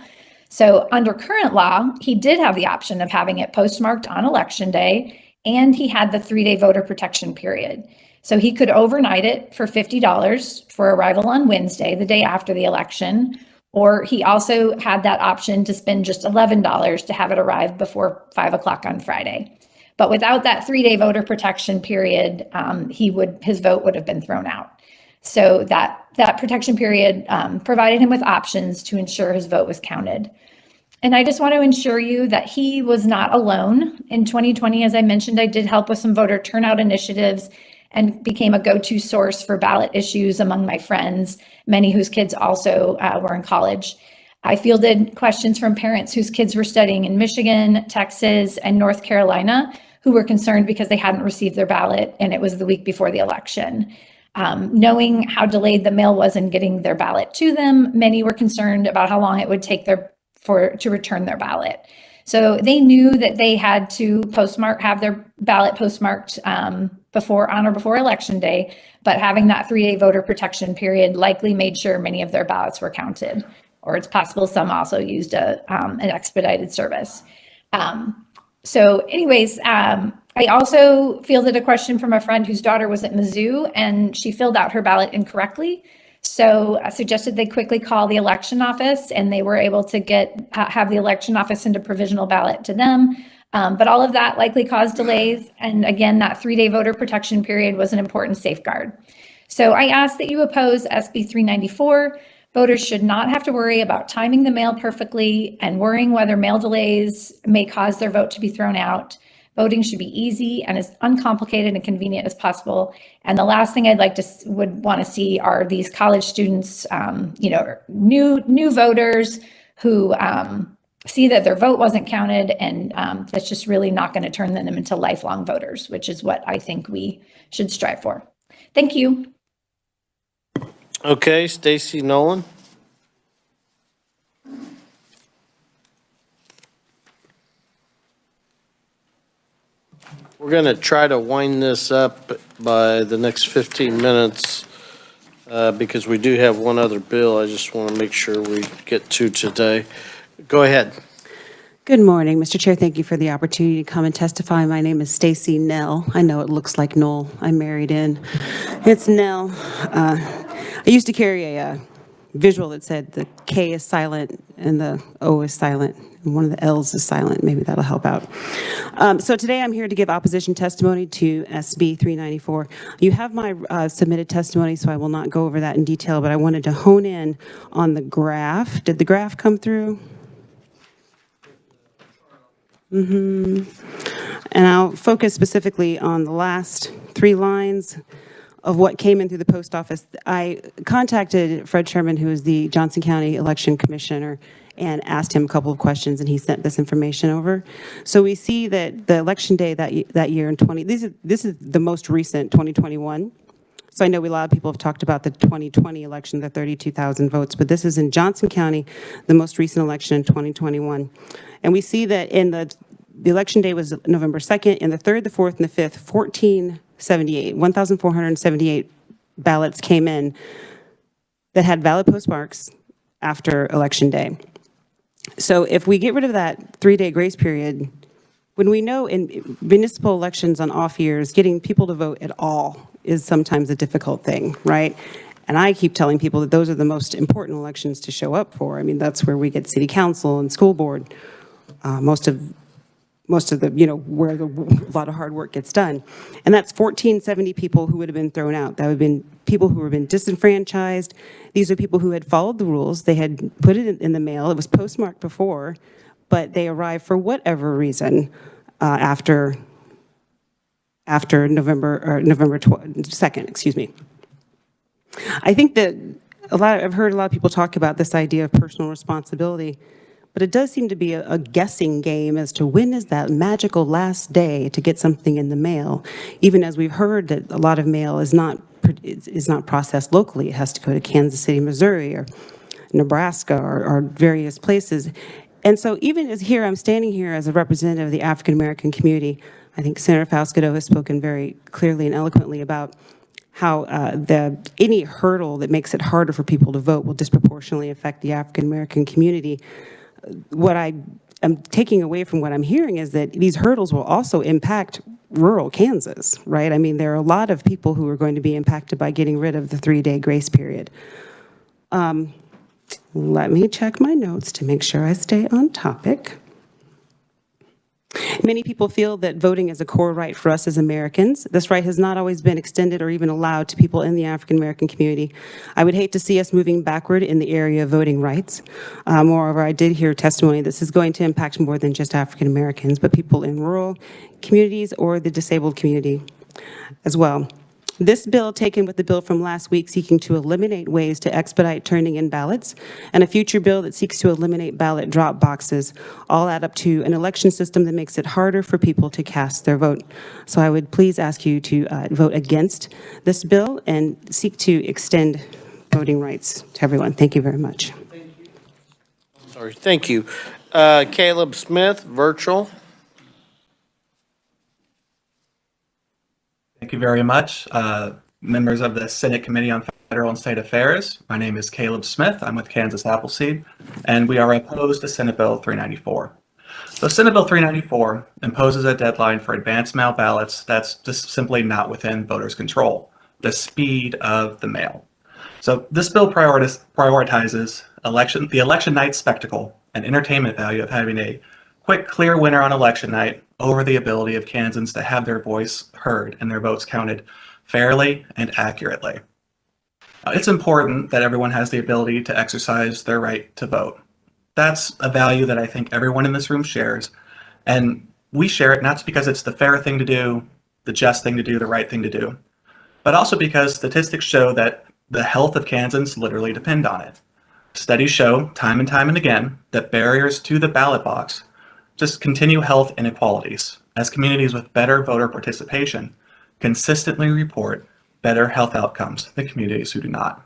Speaker 14: So under current law, he did have the option of having it postmarked on Election Day, and he had the 3-day voter protection period. So he could overnight it for $50 for arrival on Wednesday, the day after the election, or he also had that option to spend just $11 to have it arrive before 5 o'clock on Friday. But without that 3-day voter protection period, his vote would have been thrown out. So that protection period provided him with options to ensure his vote was counted. And I just want to ensure you that he was not alone. In 2020, as I mentioned, I did help with some voter turnout initiatives and became a go-to source for ballot issues among my friends, many whose kids also were in college. I fielded questions from parents whose kids were studying in Michigan, Texas, and North Carolina, who were concerned because they hadn't received their ballot and it was the week before the election. Knowing how delayed the mail was in getting their ballot to them, many were concerned about how long it would take to return their ballot. So they knew that they had to have their ballot postmarked on or before Election Day, but having that 3-day voter protection period likely made sure many of their ballots were counted, or it's possible some also used an expedited service. So anyways, I also fielded a question from a friend whose daughter was at Mizzou, and she filled out her ballot incorrectly. So I suggested they quickly call the election office, and they were able to have the election office send a provisional ballot to them. But all of that likely caused delays. And again, that 3-day voter protection period was an important safeguard. So I ask that you oppose SB 394. Voters should not have to worry about timing the mail perfectly and worrying whether mail delays may cause their vote to be thrown out. Voting should be easy and as uncomplicated and convenient as possible. And the last thing I'd would want to see are these college students, new voters who see that their vote wasn't counted, and that's just really not going to turn them into lifelong voters, which is what I think we should strive for. Thank you.
Speaker 1: Okay, Stacy Nolan. We're going to try to wind this up by the next 15 minutes because we do have one other bill I just want to make sure we get to today. Go ahead.
Speaker 15: Good morning, Mr. Chair. Thank you for the opportunity to come and testify. My name is Stacy Nell. I know it looks like Noel. I'm married in. It's Nell. I used to carry a visual that said the K is silent and the O is silent, and one of the L's is silent. Maybe that'll help out. So today I'm here to give opposition testimony to SB 394. You have my submitted testimony, so I will not go over that in detail, but I wanted to hone in on the graph. Did the graph come through? And I'll focus specifically on the last 3 lines of what came in through the post office. I contacted Fred Sherman, who is the Johnson County Election Commissioner, and asked him a couple of questions, and he sent this information over. So we see that the election day that year in this is the most recent 2021. So I know a lot of people have talked about the 2020 election, the 32,000 votes, but this is in Johnson County, the most recent election in 2021. And we see that in the election day was November 2nd, and the 3rd, the 4th, and the 5th, 1,478 ballots came in that had valid postmarks after election day. So if we get rid of that 3-day grace period, when we know in municipal elections on off years, getting people to vote at all is sometimes a difficult thing, right? And I keep telling people that those are the most important elections to show up for. I mean, that's where we get city council and school board, most of the, where a lot of hard work gets done. And that's 1,470 people who would have been thrown out. That would have been people who have been disenfranchised. These are people who had followed the rules. They had put it in the mail. It was postmarked before, but they arrived for whatever reason after November 2nd, excuse me. I think that I've heard a lot of people talk about this idea of personal responsibility, but it does seem to be a guessing game as to when is that magical last day to get something in the mail, even as we've heard that a lot of mail is not processed locally. It has to go to Kansas City, Missouri, or Nebraska, or various places. And so even as here, I'm standing here as a representative of the African American community. I think Senator Faustido has spoken very clearly and eloquently about how any hurdle that makes it harder for people to vote will disproportionately affect the African American community. What I am taking away from what I'm hearing is that these hurdles will also impact rural Kansas, right? I mean, there are a lot of people who are going to be impacted by getting rid of the 3-day grace period. Let me check my notes to make sure I stay on topic. Many people feel that voting is a core right for us as Americans. This right has not always been extended or even allowed to people in the African American community. I would hate to see us moving backward in the area of voting rights. Moreover, I did hear testimony this is going to impact more than just African Americans, but people in rural communities or the disabled community as well. This bill, taken with the bill from last week seeking to eliminate ways to expedite turning in ballots, and a future bill that seeks to eliminate ballot drop boxes, all add up to an election system that makes it harder for people to cast their vote. So I would please ask you to vote against this bill and seek to extend voting rights to everyone. Thank you very much.
Speaker 1: Sorry, thank you. Caleb Smith, virtual.
Speaker 16: Thank you very much. Members of the Senate Committee on Federal and State Affairs, my name is Caleb Smith. I'm with Kansas Appleseed, and we are opposed to Senate Bill 394. So Senate Bill 394 imposes a deadline for advance mail ballots that's just simply not within voters' control, the speed of the mail. So this bill prioritizes the election night spectacle and entertainment value of having a quick, clear winner on election night over the ability of Kansans to have their voice heard and their votes counted fairly and accurately. It's important that everyone has the ability to exercise their right to vote. That's a value that I think everyone in this room shares, and we share it not just because it's the fair thing to do, the just thing to do, the right thing to do, but also because statistics show that the health of Kansans literally depend on it. Studies show time and again that barriers to the ballot box just continue health inequalities, as communities with better voter participation consistently report better health outcomes than communities who do not.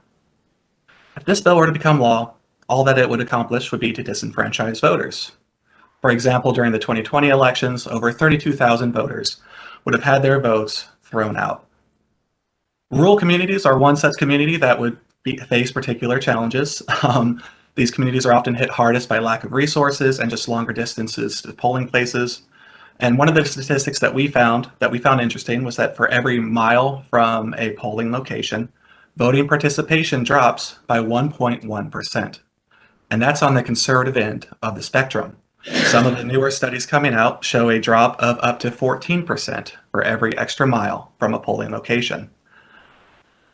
Speaker 16: If this bill were to become law, all that it would accomplish would be to disenfranchise voters. For example, during the 2020 elections, over 32,000 voters would have had their votes thrown out. Rural communities are one such community that would face particular challenges. These communities are often hit hardest by lack of resources and just longer distances to polling places. And one of the statistics that we found interesting was that for every mile from a polling location, voting participation drops by 1.1%. And that's on the conservative end of the spectrum. Some of the newer studies coming out show a drop of up to 14% for every extra mile from a polling location.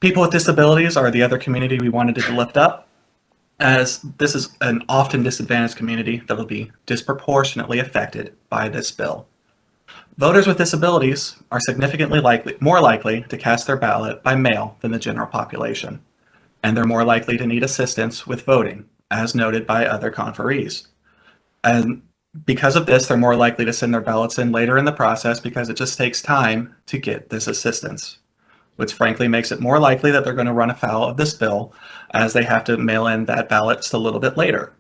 Speaker 16: People with disabilities are the other community we wanted to lift up, as this is an often disadvantaged community that will be disproportionately affected by this bill. Voters with disabilities are significantly more likely to cast their ballot by mail than the general population, and they're more likely to need assistance with voting, as noted by other conferees. And because of this, they're more likely to send their ballots in later in the process because it just takes time to get this assistance, which frankly makes it more likely that they're going to run afoul of this bill as they have to mail in that ballot just a little bit later.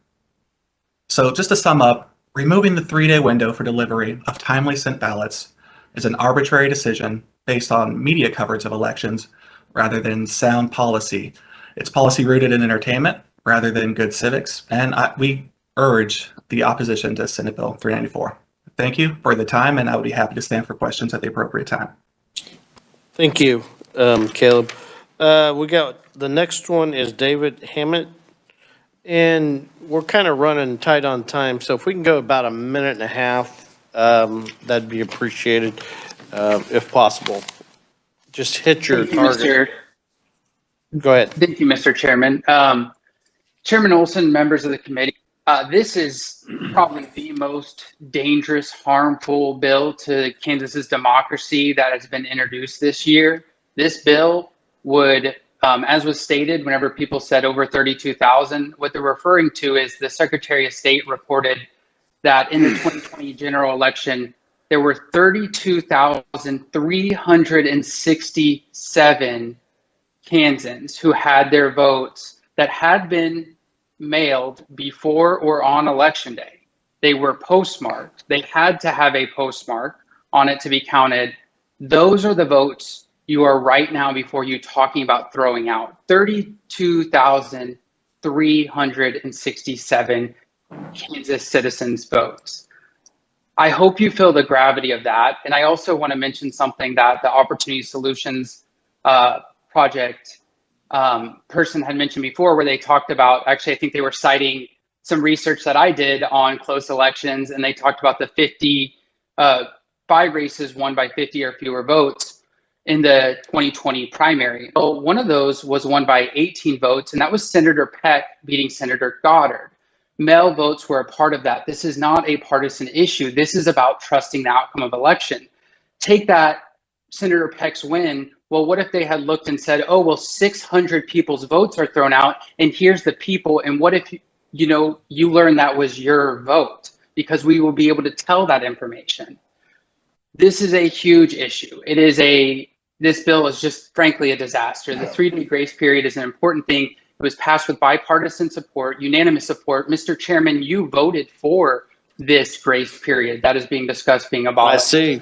Speaker 16: So just to sum up, removing the 3-day window for delivery of timely sent ballots is an arbitrary decision based on media coverage of elections rather than sound policy. It's policy rooted in entertainment rather than good civics, and we urge the opposition to Senate Bill 394. Thank you for the time, and I would be happy to stand for questions at the appropriate time.
Speaker 1: Thank you, Caleb. We got, the next one is David Hammett. And we're kind of running tight on time, so if we can go about a minute and a half, that'd be appreciated, if possible. Just hit your target. Go ahead.
Speaker 17: Thank you, Mr. Chairman. Chairman Olson, members of the committee, this is probably the most dangerous, harmful bill to Kansas's democracy that has been introduced this year. This bill would, as was stated, whenever people said over 32,000, what they're referring to is the Secretary of State reported that in the 2020 general election, there were 32,367 Kansans who had their votes that had been mailed before or on election day. They were postmarked. They had to have a postmark on it to be counted. Those are the votes you are right now before you talking about throwing out. 32,367 Kansas citizens' votes. I hope you feel the gravity of that. And I also want to mention something that the Opportunity Solutions project person had mentioned before, where they talked about, actually, I think they were citing some research that I did on close elections, and they talked about the 55 races won by 50 or fewer votes in the 2020 primary. Well, one of those was won by 18 votes, and that was Senator Peck beating Senator Goddard. Mail votes were a part of that. This is not a partisan issue. This is about trusting the outcome of election. Take that Senator Peck's win. Well, what if they had looked and said, oh, well, 600 people's votes are thrown out, and here's the people, and what if you learn that was your vote? Because we will be able to tell that information. This is a huge issue. This bill is just frankly a disaster. The 3-day grace period is an important thing. It was passed with bipartisan support, unanimous support. Mr. Chairman, you voted for this grace period that is being discussed being abolished.
Speaker 1: I see.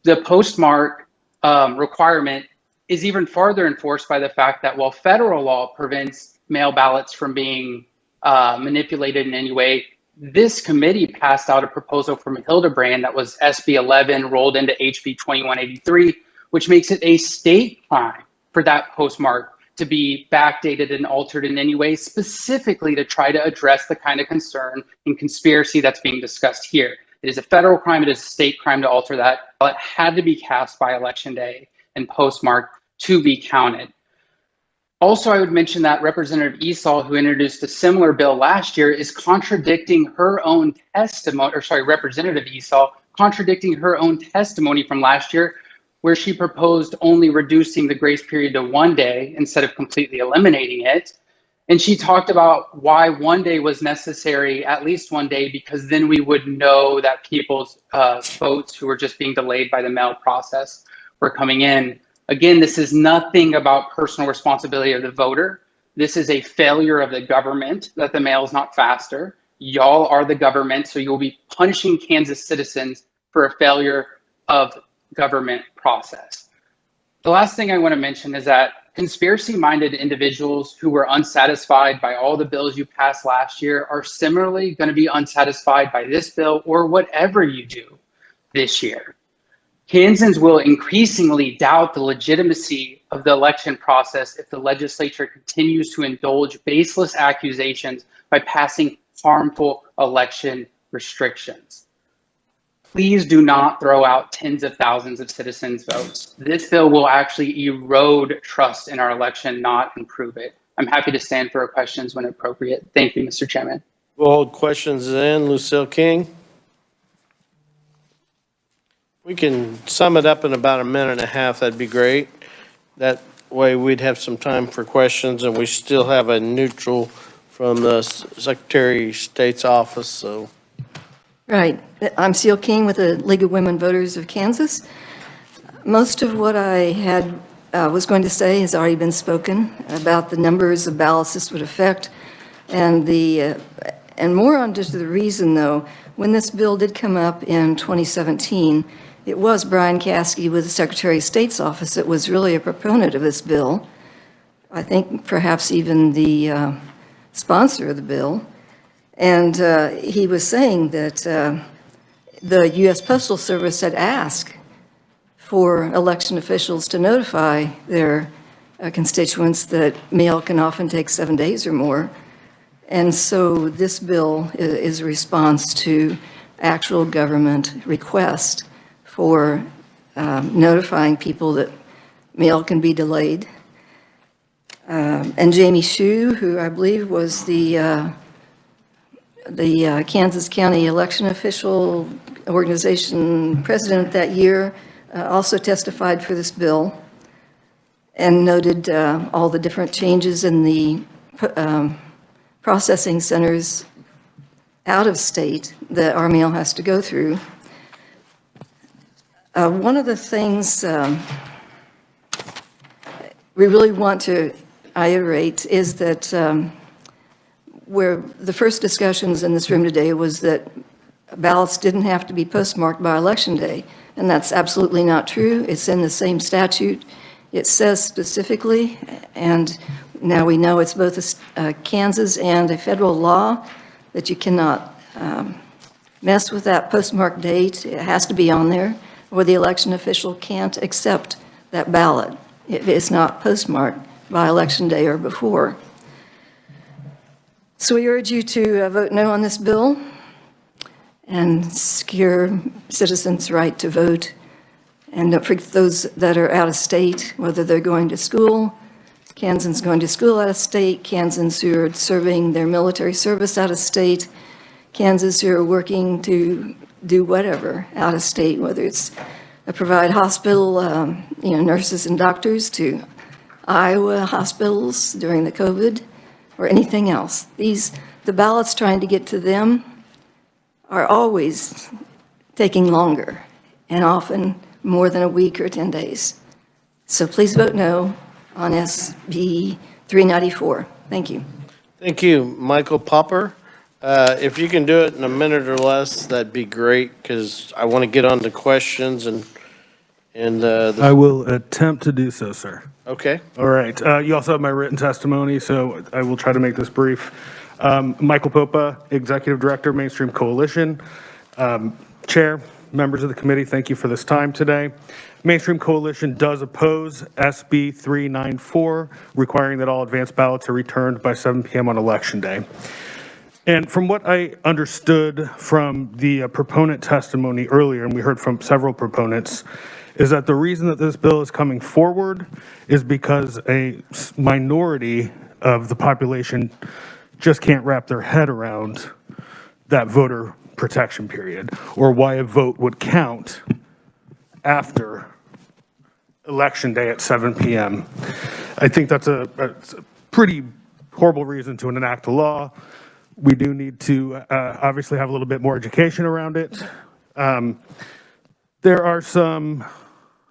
Speaker 17: The postmark requirement is even farther enforced by the fact that while federal law prevents mail ballots from being manipulated in any way, this committee passed out a proposal from Hildebrand that was SB 11 rolled into HB 2183, which makes it a state crime for that postmark to be backdated and altered in any way, specifically to try to address the kind of concern and conspiracy that's being discussed here. It is a federal crime. It is a state crime to alter that. It had to be cast by election day and postmarked to be counted. Also, I would mention that Representative Esau, who introduced a similar bill last year, is contradicting her own testimony, or sorry, Representative Esau, contradicting her own testimony from last year, where she proposed only reducing the grace period to 1 day instead of completely eliminating it. And she talked about why 1 day was necessary, at least 1 day, because then we would know that people's votes who were just being delayed by the mail process were coming in. Again, this is nothing about personal responsibility of the voter. This is a failure of the government that the mail is not faster. Y'all are the government, so you'll be punishing Kansas citizens for a failure of government process. The last thing I want to mention is that conspiracy-minded individuals who were unsatisfied by all the bills you passed last year are similarly going to be unsatisfied by this bill or whatever you do this year. Kansans will increasingly doubt the legitimacy of the election process if the legislature continues to indulge baseless accusations by passing harmful election restrictions. Please do not throw out tens of thousands of citizens' votes. This bill will actually erode trust in our election, not improve it. I'm happy to stand for questions when appropriate. Thank you, Mr. Chairman.
Speaker 1: We'll hold questions in. Lucille King. We can sum it up in about a minute and a half. That'd be great. That way we'd have some time for questions, and we still have a neutral from the Secretary of State's office, so.
Speaker 18: Right. I'm Seal King with the League of Women Voters of Kansas. Most of what I was going to say has already been spoken about the numbers of ballots this would affect, and more on just the reason, though, when this bill did come up in 2017, it was Brian Caskey with the Secretary of State's office that was really a proponent of this bill. I think perhaps even the sponsor of the bill. And he was saying that the U.S. Postal Service had asked for election officials to notify their constituents that mail can often take 7 days or more. And so this bill is a response to actual government request for notifying people that mail can be delayed. And Jamie Hsu, who I believe was the Kansas County Election Official Organization president that year, also testified for this bill and noted all the different changes in the processing centers out of state that our mail has to go through. One of the things we really want to iterate is that where the first discussions in this room today was that ballots didn't have to be postmarked by Election Day, and that's absolutely not true. It's in the same statute. It says specifically, and now we know it's both a Kansas and a federal law, that you cannot mess with that postmark date. It has to be on there, or the election official can't accept that ballot if it's not postmarked by Election Day or before. So we urge you to vote no on this bill and secure citizens' right to vote. And don't forget those that are out of state, whether they're going to school, Kansans going to school out of state, Kansans who are serving their military service out of state, Kansas who are working to do whatever out of state, whether it's provide hospital, nurses and doctors to Iowa hospitals during the COVID, or anything else. The ballots trying to get to them are always taking longer, and often more than a week or 10 days. So please vote no on SB 394. Thank you.
Speaker 1: Thank you, Michael Popper. If you can do it in a minute or less, that'd be great, because I want to get on to questions and
Speaker 19: I will attempt to do so, sir.
Speaker 1: Okay.
Speaker 19: All right. You also have my written testimony, so I will try to make this brief. Michael Popa, Executive Director, Mainstream Coalition. Chair, members of the committee, thank you for this time today. Mainstream Coalition does oppose SB 394, requiring that all advance ballots are returned by 7 p.m. on Election Day. And from what I understood from the proponent testimony earlier, and we heard from several proponents, is that the reason that this bill is coming forward is because a minority of the population just can't wrap their head around that voter protection period, or why a vote would count after Election Day at 7 p.m. I think that's a pretty horrible reason to enact a law. We do need to obviously have a little bit more education around it. There are some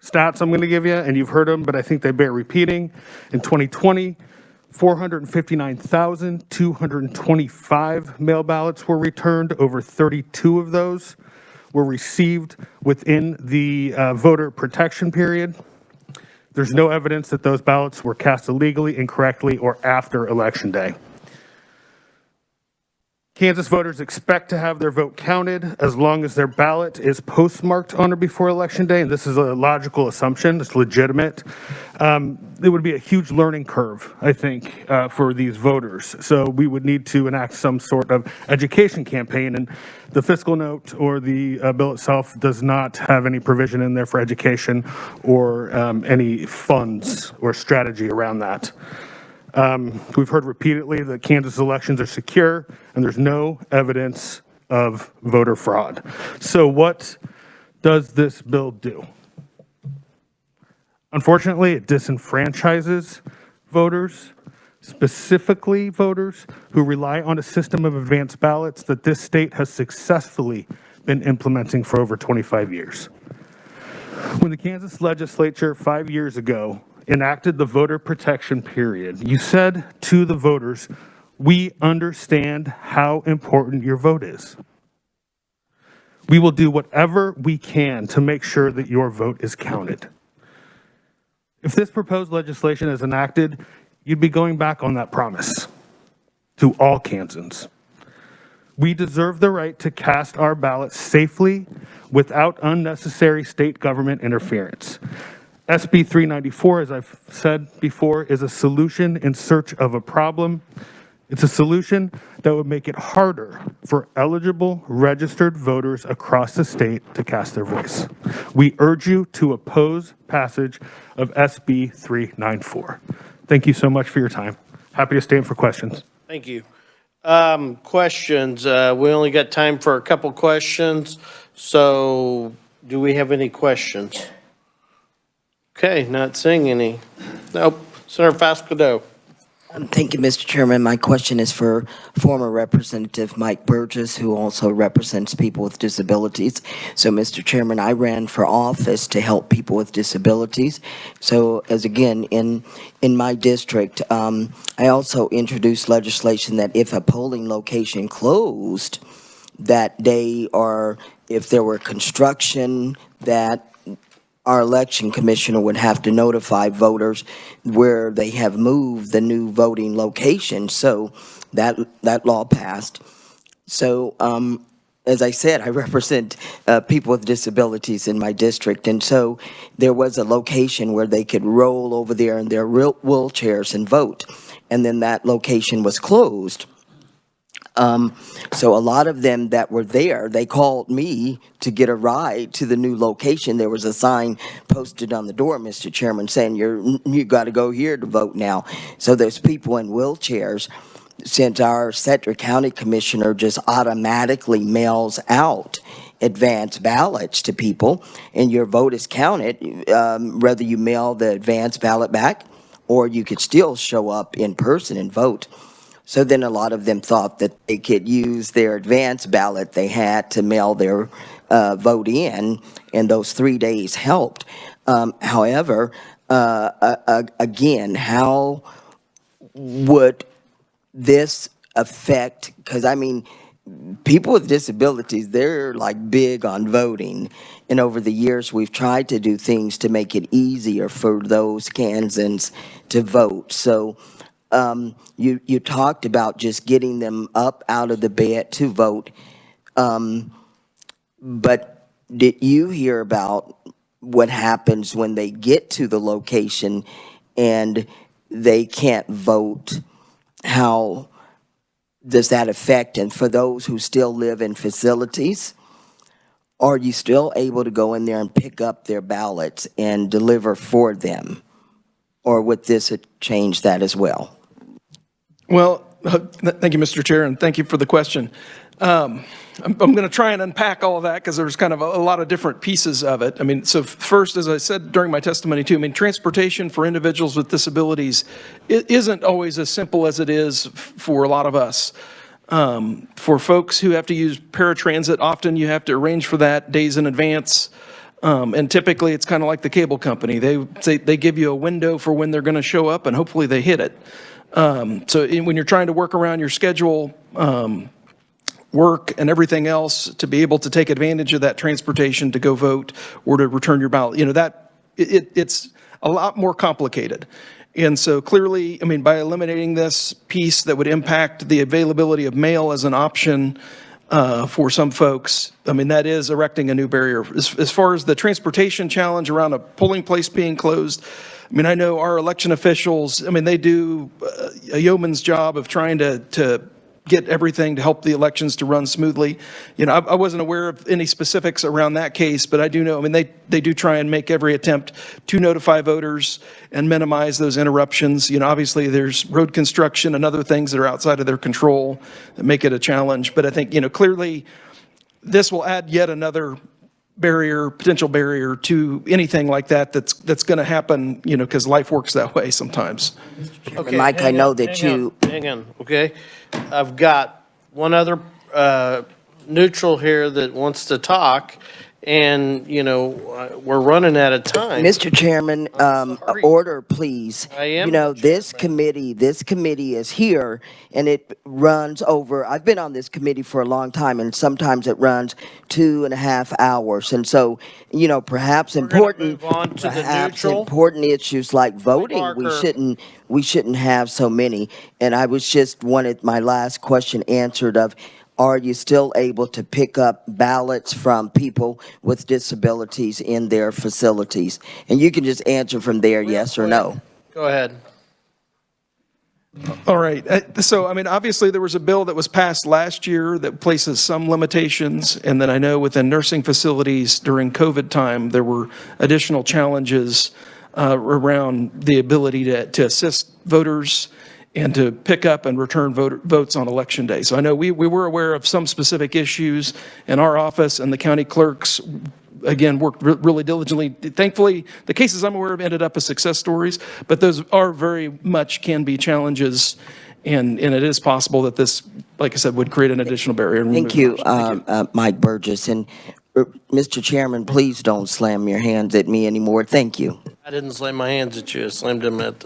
Speaker 19: stats I'm going to give you, and you've heard them, but I think they bear repeating. In 2020, 459,225 mail ballots were returned. Over 32 of those were received within the voter protection period. There's no evidence that those ballots were cast illegally, incorrectly, or after Election Day. Kansas voters expect to have their vote counted as long as their ballot is postmarked on or before Election Day, and this is a logical assumption. It's legitimate. It would be a huge learning curve, I think, for these voters. So we would need to enact some sort of education campaign, and the fiscal note or the bill itself does not have any provision in there for education or any funds or strategy around that. We've heard repeatedly that Kansas elections are secure and there's no evidence of voter fraud. So what does this bill do? Unfortunately, it disenfranchises voters, specifically voters who rely on a system of advance ballots that this state has successfully been implementing for over 25 years. When the Kansas legislature 5 years ago enacted the voter protection period, you said to the voters, we understand how important your vote is. We will do whatever we can to make sure that your vote is counted. If this proposed legislation is enacted, you'd be going back on that promise to all Kansans. We deserve the right to cast our ballots safely without unnecessary state government interference. SB 394, as I've said before, is a solution in search of a problem. It's a solution that would make it harder for eligible registered voters across the state to cast their voice. We urge you to oppose passage of SB 394. Thank you so much for your time. Happy to stand for questions.
Speaker 1: Thank you. Questions. We only got time for a couple questions. So do we have any questions? Okay, not seeing any. Nope. Senator Fasquedo.
Speaker 5: Thank you, Mr. Chairman. My question is for former Representative Mike Burgess, who also represents people with disabilities. So, Mr. Chairman, I ran for office to help people with disabilities. So, as again, in my district, I also introduced legislation that if a polling location closed that day, or if there were construction, that our election commissioner would have to notify voters where they have moved the new voting location. So that law passed. So as I said, I represent people with disabilities in my district. And so there was a location where they could roll over there in their wheelchairs and vote. And then that location was closed. So a lot of them that were there, they called me to get a ride to the new location. There was a sign posted on the door, Mr. Chairman, saying you got to go here to vote now. So there's people in wheelchairs. Since our Sedgwick County Commissioner just automatically mails out advance ballots to people, and your vote is counted, whether you mail the advance ballot back or you could still show up in person and vote. So then a lot of them thought that they could use their advance ballot they had to mail their vote in, and those 3 days helped. However, again, how would this affect, because I mean, people with disabilities, they're like big on voting. And over the years, we've tried to do things to make it easier for those Kansans to vote. So you talked about just getting them up out of the bed to vote. But did you hear about what happens when they get to the location and they can't vote? How does that affect? And for those who still live in facilities, are you still able to go in there and pick up their ballots and deliver for them? Or would this change that as well?
Speaker 13: Well, thank you, Mr. Chair, and thank you for the question. I'm going to try and unpack all of that because there's kind of a lot of different pieces of it. I mean, so first, as I said during my testimony too, I mean, transportation for individuals with disabilities, it isn't always as simple as it is for a lot of us. For folks who have to use paratransit, often you have to arrange for that days in advance. And typically it's kind of like the cable company. They give you a window for when they're going to show up, and hopefully they hit it. So when you're trying to work around your schedule, work and everything else to be able to take advantage of that transportation to go vote or to return your ballot, you know, that it's a lot more complicated. And so clearly, I mean, by eliminating this piece that would impact the availability of mail as an option for some folks, I mean, that is erecting a new barrier. As far as the transportation challenge around a polling place being closed, I mean, I know our election officials, I mean, they do a yeoman's job of trying to get everything to help the elections to run smoothly. You know, I wasn't aware of any specifics around that case, but I do know, I mean, they do try and make every attempt to notify voters and minimize those interruptions. You know, obviously there's road construction and other things that are outside of their control that make it a challenge. But I think, you know, clearly this will add yet another barrier, potential barrier to anything like that's going to happen, you know, because life works that way sometimes.
Speaker 5: Okay, Mike, I know that
Speaker 1: Hang on, okay? I've got one other neutral here that wants to talk, and, you know, we're running out of time.
Speaker 5: Mr. Chairman, order, please.
Speaker 1: I am.
Speaker 5: You know, this committee is here, and it runs over, I've been on this committee for a long time, and sometimes it runs 2.5 hours. And so, you know, perhaps important issues like voting, we shouldn't have so many. And I was just wanted my last question answered of, are you still able to pick up ballots from people with disabilities in their facilities? And you can just answer from there, yes or no.
Speaker 1: Go ahead.
Speaker 13: All right. So, I mean, obviously, there was a bill that was passed last year that places some limitations. And then I know within nursing facilities during COVID time, there were additional challenges around the ability to assist voters and to pick up and return votes on election day. So I know we were aware of some specific issues in our office, and the county clerks, again, worked really diligently. Thankfully, the cases I'm aware of ended up as success stories, but those are very much can be challenges, and it is possible that this, like I said, would create an additional barrier.
Speaker 5: Thank you, Mike Burgess. And Mr. Chairman, please don't slam your hands at me anymore. Thank you.
Speaker 1: I didn't slam my hands at you. I slammed them at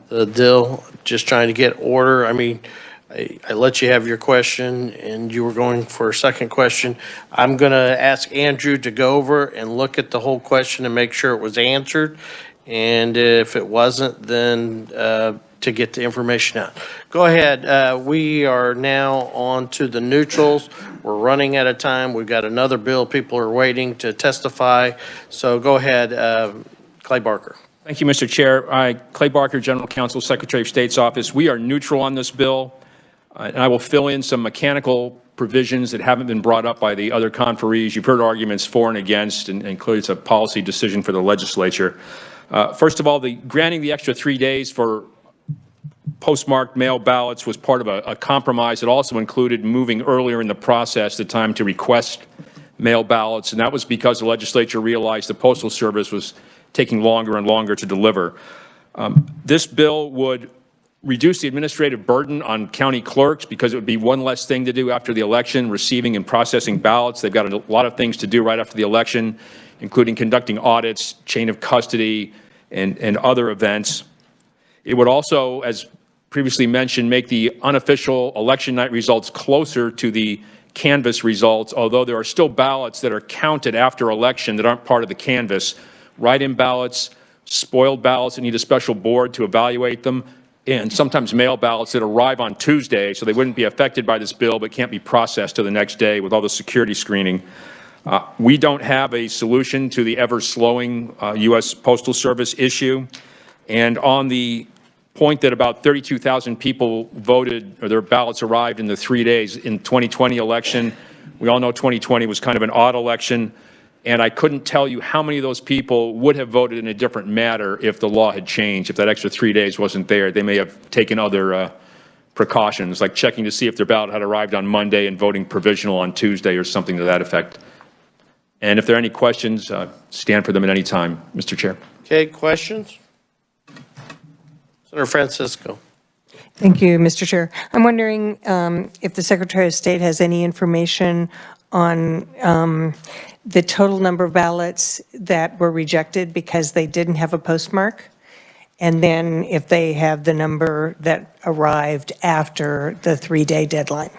Speaker 1: the deal, just trying to get order. I mean, I let you have your question, and you were going for a second question. I'm going to ask Andrew to go over and look at the whole question and make sure it was answered. And if it wasn't, then to get the information out. Go ahead. We are now on to the neutrals. We're running out of time. We've got another bill. People are waiting to testify. So go ahead, Clay Barker.
Speaker 20: Thank you, Mr. Chair. Clay Barker, General Counsel, Secretary of State's Office. We are neutral on this bill. And I will fill in some mechanical provisions that haven't been brought up by the other conferees. You've heard arguments for and against, and clearly it's a policy decision for the legislature. First of all, granting the extra 3 days for postmarked mail ballots was part of a compromise. It also included moving earlier in the process the time to request mail ballots, and that was because the legislature realized the Postal Service was taking longer and longer to deliver. This bill would reduce the administrative burden on county clerks because it would be one less thing to do after the election, receiving and processing ballots. They've got a lot of things to do right after the election, including conducting audits, chain of custody, and other events. It would also, as previously mentioned, make the unofficial election night results closer to the canvass results, although there are still ballots that are counted after election that aren't part of the canvass. Write-in ballots, spoiled ballots that need a special board to evaluate them, and sometimes mail ballots that arrive on Tuesday, so they wouldn't be affected by this bill but can't be processed till the next day with all the security screening. We don't have a solution to the ever-slowing U.S. Postal Service issue. And on the point that about 32,000 people voted, or their ballots arrived in the 3 days in 2020 election, we all know 2020 was kind of an odd election. And I couldn't tell you how many of those people would have voted in a different manner if the law had changed. If that extra 3 days wasn't there, they may have taken other precautions, like checking to see if their ballot had arrived on Monday and voting provisional on Tuesday or something to that effect. And if there are any questions, stand for them at any time, Mr. Chair.
Speaker 1: Okay, questions? Senator Francisco.
Speaker 11: Thank you, Mr. Chair. I'm wondering if the Secretary of State has any information on the total number of ballots that were rejected because they didn't have a postmark, and then if they have the number that arrived after the 3-day deadline.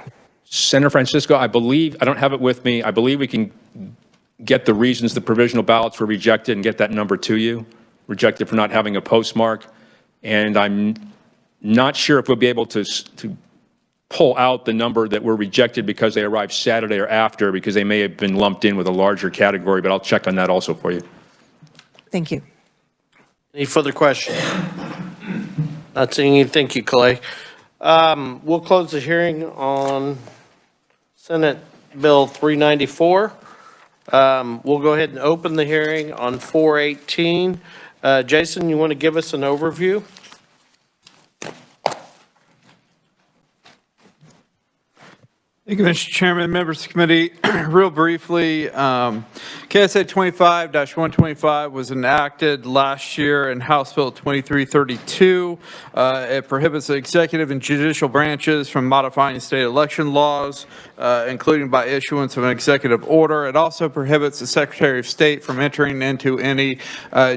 Speaker 20: Senator Francisco, I don't have it with me. I believe we can get the reasons the provisional ballots were rejected and get that number to you, rejected for not having a postmark. And I'm not sure if we'll be able to pull out the number that were rejected because they arrived Saturday or after, because they may have been lumped in with a larger category, but I'll check on that also for you.
Speaker 11: Thank you.
Speaker 1: Any further questions? Not seeing any. Thank you, Clay. We'll close the hearing on Senate Bill 394. We'll go ahead and open the hearing on 418. Jason, you want to give us an overview?
Speaker 4: Thank you, Mr. Chairman, members of the committee. Real briefly, KSA 25-125 was enacted last year in House Bill 2332. It prohibits the executive and judicial branches from modifying state election laws, including by issuance of an executive order. It also prohibits the Secretary of State from entering into any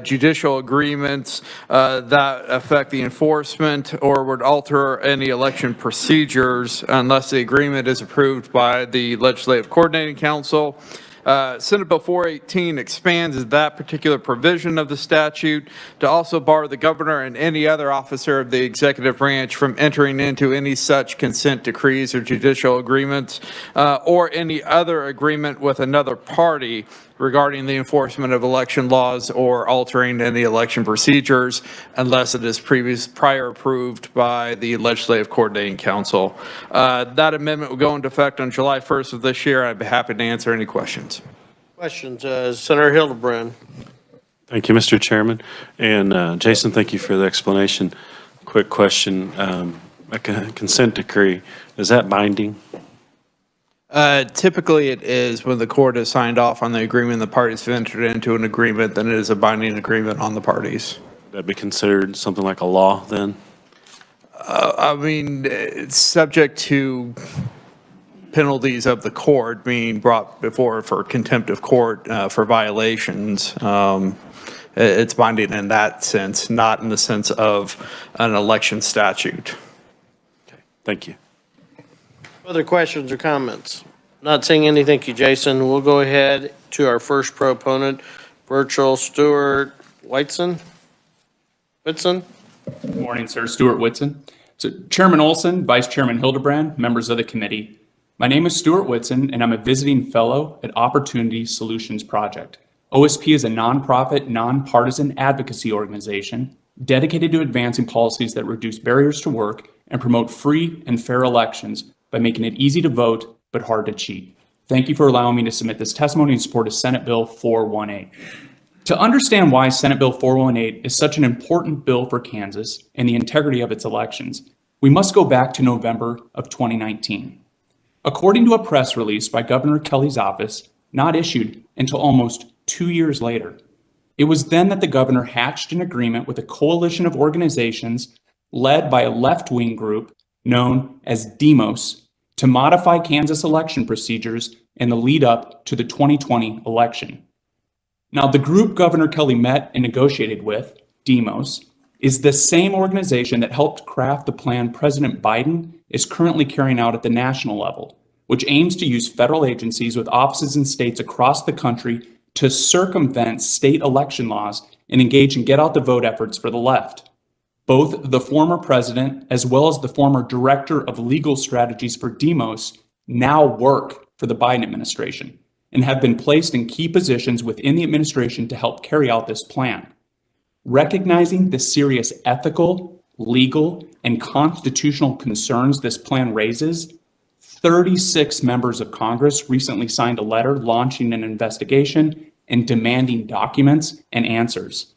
Speaker 4: judicial agreements that affect the enforcement or would alter any election procedures unless the agreement is approved by the Legislative Coordinating Council. Senate Bill 418 expands that particular provision of the statute to also bar the governor and any other officer of the executive branch from entering into any such consent decrees or judicial agreements or any other agreement with another party regarding the enforcement of election laws or altering any election procedures unless it is prior approved by the Legislative Coordinating Council. That amendment will go into effect on July 1st of this year. I'd be happy to answer any questions.
Speaker 1: Questions, Senator Hildebrand.
Speaker 21: Thank you, Mr. Chairman. And Jason, thank you for the explanation. Quick question, a consent decree, is that binding?
Speaker 4: Typically, it is when the court has signed off on the agreement, the parties have entered into an agreement, then it is a binding agreement on the parties.
Speaker 21: That'd be considered something like a law then?
Speaker 4: I mean, it's subject to penalties of the court being brought before for contempt of court for violations. It's binding in that sense, not in the sense of an election statute.
Speaker 21: Okay, thank you.
Speaker 1: Other questions or comments? Not seeing any. Thank you, Jason. We'll go ahead to our first proponent, virtual Stuart Whitson.
Speaker 9: Good morning, sir. Stuart Whitson. So Chairman Olson, Vice Chairman Hildebrand, members of the committee. My name is Stuart Whitson, and I'm a visiting fellow at Opportunity Solutions Project. OSP is a nonprofit, nonpartisan advocacy organization dedicated to advancing policies that reduce barriers to work and promote free and fair elections by making it easy to vote but hard to cheat. Thank you for allowing me to submit this testimony in support of Senate Bill 418. To understand why Senate Bill 418 is such an important bill for Kansas and the integrity of its elections, we must go back to November of 2019. According to a press release by Governor Kelly's office, not issued until almost 2 years later, it was then that the governor hatched an agreement with a coalition of organizations led by a left-wing group known as Demos to modify Kansas election procedures in the lead up to the 2020 election. Now, the group Governor Kelly met and negotiated with, Demos, is the same organization that helped craft the plan President Biden is currently carrying out at the national level, which aims to use federal agencies with offices in states across the country to circumvent state election laws and engage in get-out-the-vote efforts for the left. Both the former president as well as the former director of legal strategies for Demos now work for the Biden administration and have been placed in key positions within the administration to help carry out this plan. Recognizing the serious ethical, legal, and constitutional concerns this plan raises, 36 members of Congress recently signed a letter launching an investigation and demanding documents and answers.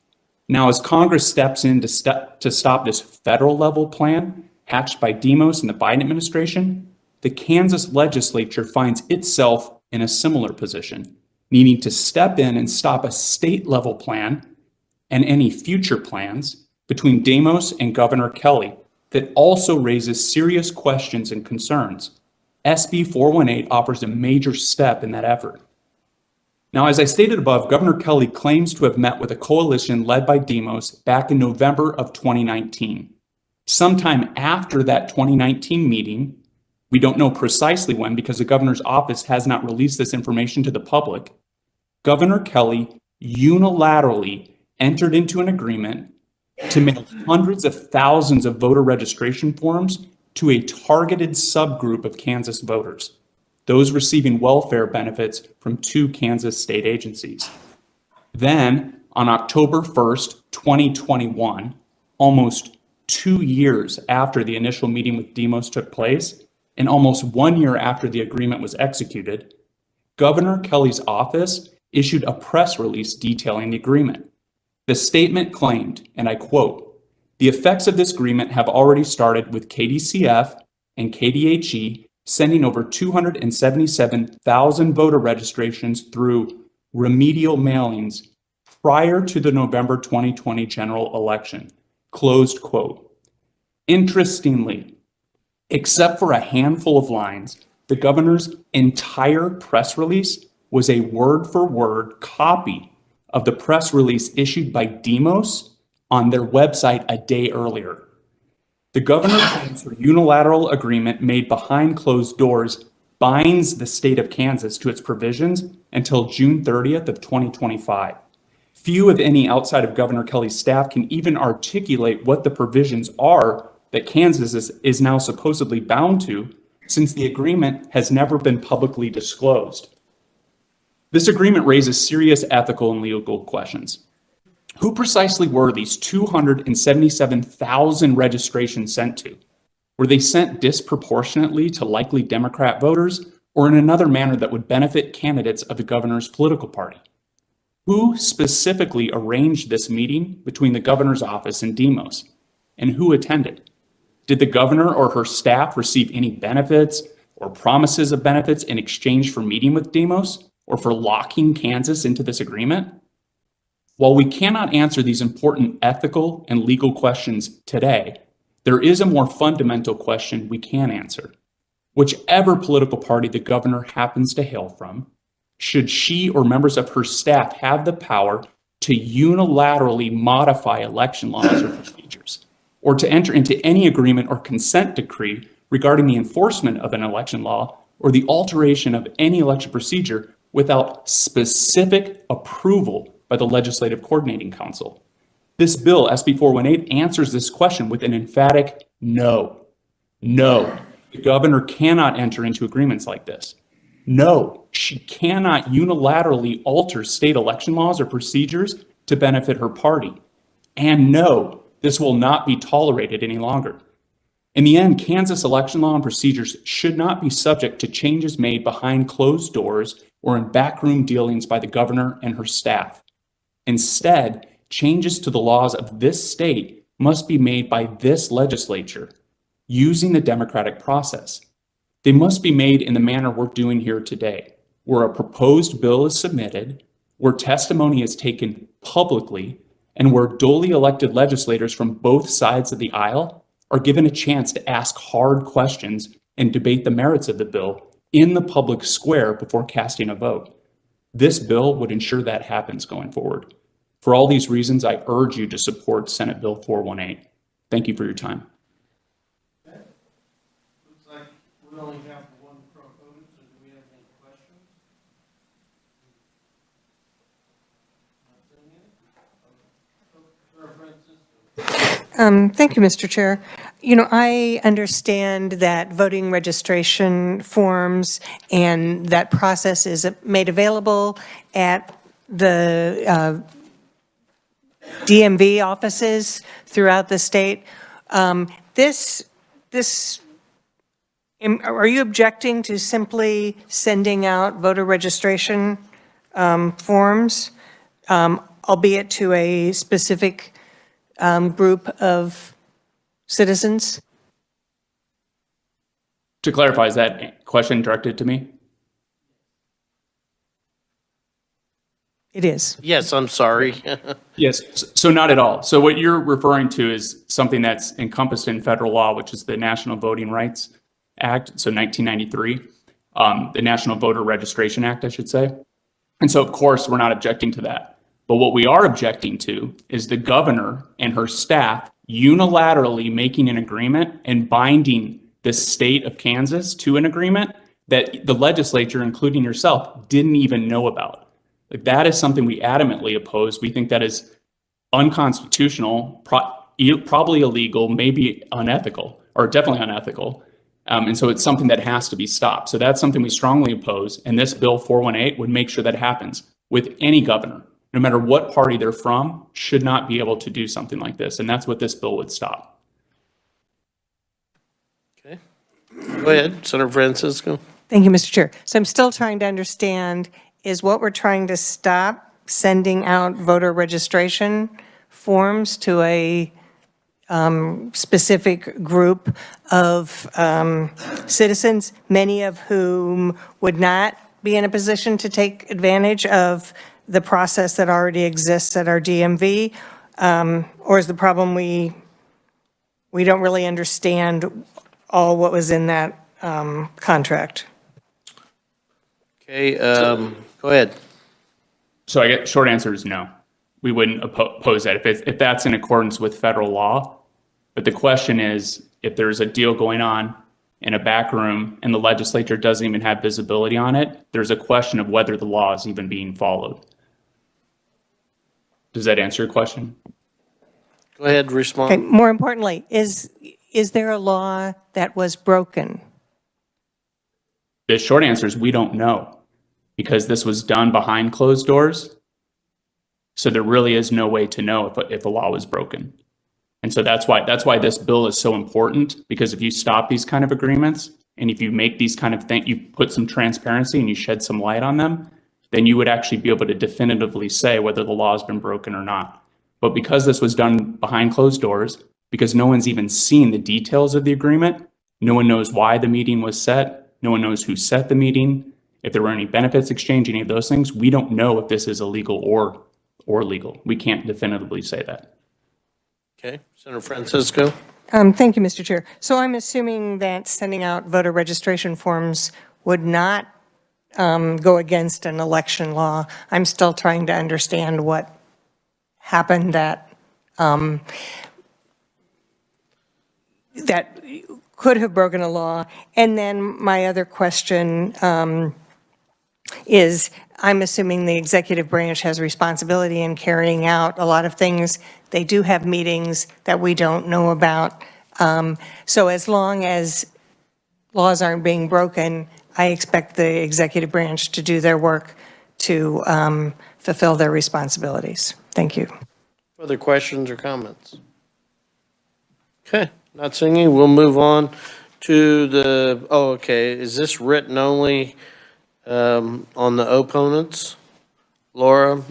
Speaker 9: Now, as Congress steps in to stop this federal level plan hatched by Demos and the Biden administration, the Kansas legislature finds itself in a similar position, needing to step in and stop a state level plan and any future plans between Demos and Governor Kelly that also raises serious questions and concerns. SB 418 offers a major step in that effort. Now, as I stated above, Governor Kelly claims to have met with a coalition led by Demos back in November of 2019. Sometime after that 2019 meeting, we don't know precisely when because the governor's office has not released this information to the public, Governor Kelly unilaterally entered into an agreement to mail hundreds of thousands of voter registration forms to a targeted subgroup of Kansas voters, those receiving welfare benefits from 2 Kansas state agencies. Then, on October 1st, 2021, almost 2 years after the initial meeting with Demos took place, and almost 1 year after the agreement was executed, Governor Kelly's office issued a press release detailing the agreement. The statement claimed, and I quote, "The effects of this agreement have already started with KDCF and KDHE sending over 277,000 voter registrations through remedial mailings prior to the November 2020 general election." Closed quote. Interestingly, except for a handful of lines, the governor's entire press release was a word-for-word copy of the press release issued by Demos on their website a day earlier. The governor claims her unilateral agreement made behind closed doors binds the state of Kansas to its provisions until June 30th of 2025. Few, if any, outside of Governor Kelly's staff can even articulate what the provisions are that Kansas is now supposedly bound to, since the agreement has never been publicly disclosed. This agreement raises serious ethical and legal questions. Who precisely were these 277,000 registrations sent to? Were they sent disproportionately to likely Democrat voters, or in another manner that would benefit candidates of the governor's political party? Who specifically arranged this meeting between the governor's office and Demos, and who attended? Did the governor or her staff receive any benefits or promises of benefits in exchange for meeting with Demos or for locking Kansas into this agreement? While we cannot answer these important ethical and legal questions today, there is a more fundamental question we can answer. Whichever political party the governor happens to hail from, should she or members of her staff have the power to unilaterally modify election laws or procedures, or to enter into any agreement or consent decree regarding the enforcement of an election law or the alteration of any election procedure without specific approval by the Legislative Coordinating Council? This bill, SB 418, answers this question with an emphatic no. No, the governor cannot enter into agreements like this. No, she cannot unilaterally alter state election laws or procedures to benefit her party. And no, this will not be tolerated any longer. In the end, Kansas election law and procedures should not be subject to changes made behind closed doors or in backroom dealings by the governor and her staff. Instead, changes to the laws of this state must be made by this legislature using the democratic process. They must be made in the manner we're doing here today, where a proposed bill is submitted, where testimony is taken publicly, and where duly elected legislators from both sides of the aisle are given a chance to ask hard questions and debate the merits of the bill in the public square before casting a vote. This bill would ensure that happens going forward. For all these reasons, I urge you to support Senate Bill 418. Thank you for your time.
Speaker 1: Looks like we only have one proponent, so do we have any questions?
Speaker 11: Thank you, Mr. Chair. You know, I understand that voting registration forms and that process is made available at the DMV offices throughout the state. Are you objecting to simply sending out voter registration forms, albeit to a specific group of citizens?
Speaker 9: To clarify, is that question directed to me?
Speaker 11: It is.
Speaker 1: Yes, I'm sorry.
Speaker 9: Yes, so not at all. So what you're referring to is something that's encompassed in federal law, which is the National Voting Rights Act, so 1993, the National Voter Registration Act, I should say. And so, of course, we're not objecting to that. But what we are objecting to is the governor and her staff unilaterally making an agreement and binding the state of Kansas to an agreement that the legislature, including yourself, didn't even know about. Like, that is something we adamantly oppose. We think that is unconstitutional, probably illegal, maybe unethical, or definitely unethical. And so it's something that has to be stopped. So that's something we strongly oppose. And this bill 418 would make sure that happens with any governor, no matter what party they're from, should not be able to do something like this. And that's what this bill would stop.
Speaker 1: Okay. Go ahead, Senator Francisco.
Speaker 11: Thank you, Mr. Chair. So I'm still trying to understand, is what we're trying to stop sending out voter registration forms to a specific group of citizens, many of whom would not be in a position to take advantage of the process that already exists at our DMV? Or is the problem we don't really understand all what was in that contract?
Speaker 1: Okay, go ahead.
Speaker 9: So I guess short answer is no. We wouldn't oppose that if that's in accordance with federal law. But the question is, if there's a deal going on in a back room and the legislature doesn't even have visibility on it, there's a question of whether the law is even being followed. Does that answer your question?
Speaker 1: Go ahead, respond.
Speaker 11: Okay, more importantly, is there a law that was broken?
Speaker 9: The short answer is we don't know, because this was done behind closed doors. So there really is no way to know if a law was broken. And so that's why this bill is so important, because if you stop these kind of agreements and if you make these kind of things, you put some transparency and you shed some light on them, then you would actually be able to definitively say whether the law has been broken or not. But because this was done behind closed doors, because no one's even seen the details of the agreement, no one knows why the meeting was set, no one knows who set the meeting, if there were any benefits exchange, any of those things, we don't know if this is illegal or legal. We can't definitively say that.
Speaker 1: Okay, Senator Francisco.
Speaker 11: Thank you, Mr. Chair. So I'm assuming that sending out voter registration forms would not go against an election law. I'm still trying to understand what happened that that could have broken a law. And then my other question is, I'm assuming the executive branch has responsibility in carrying out a lot of things. They do have meetings that we don't know about. So as long as laws aren't being broken, I expect the executive branch to do their work to fulfill their responsibilities. Thank you.
Speaker 1: Further questions or comments? Okay, not seeing any. We'll move on to the, okay, is this written only on the opponents? Laura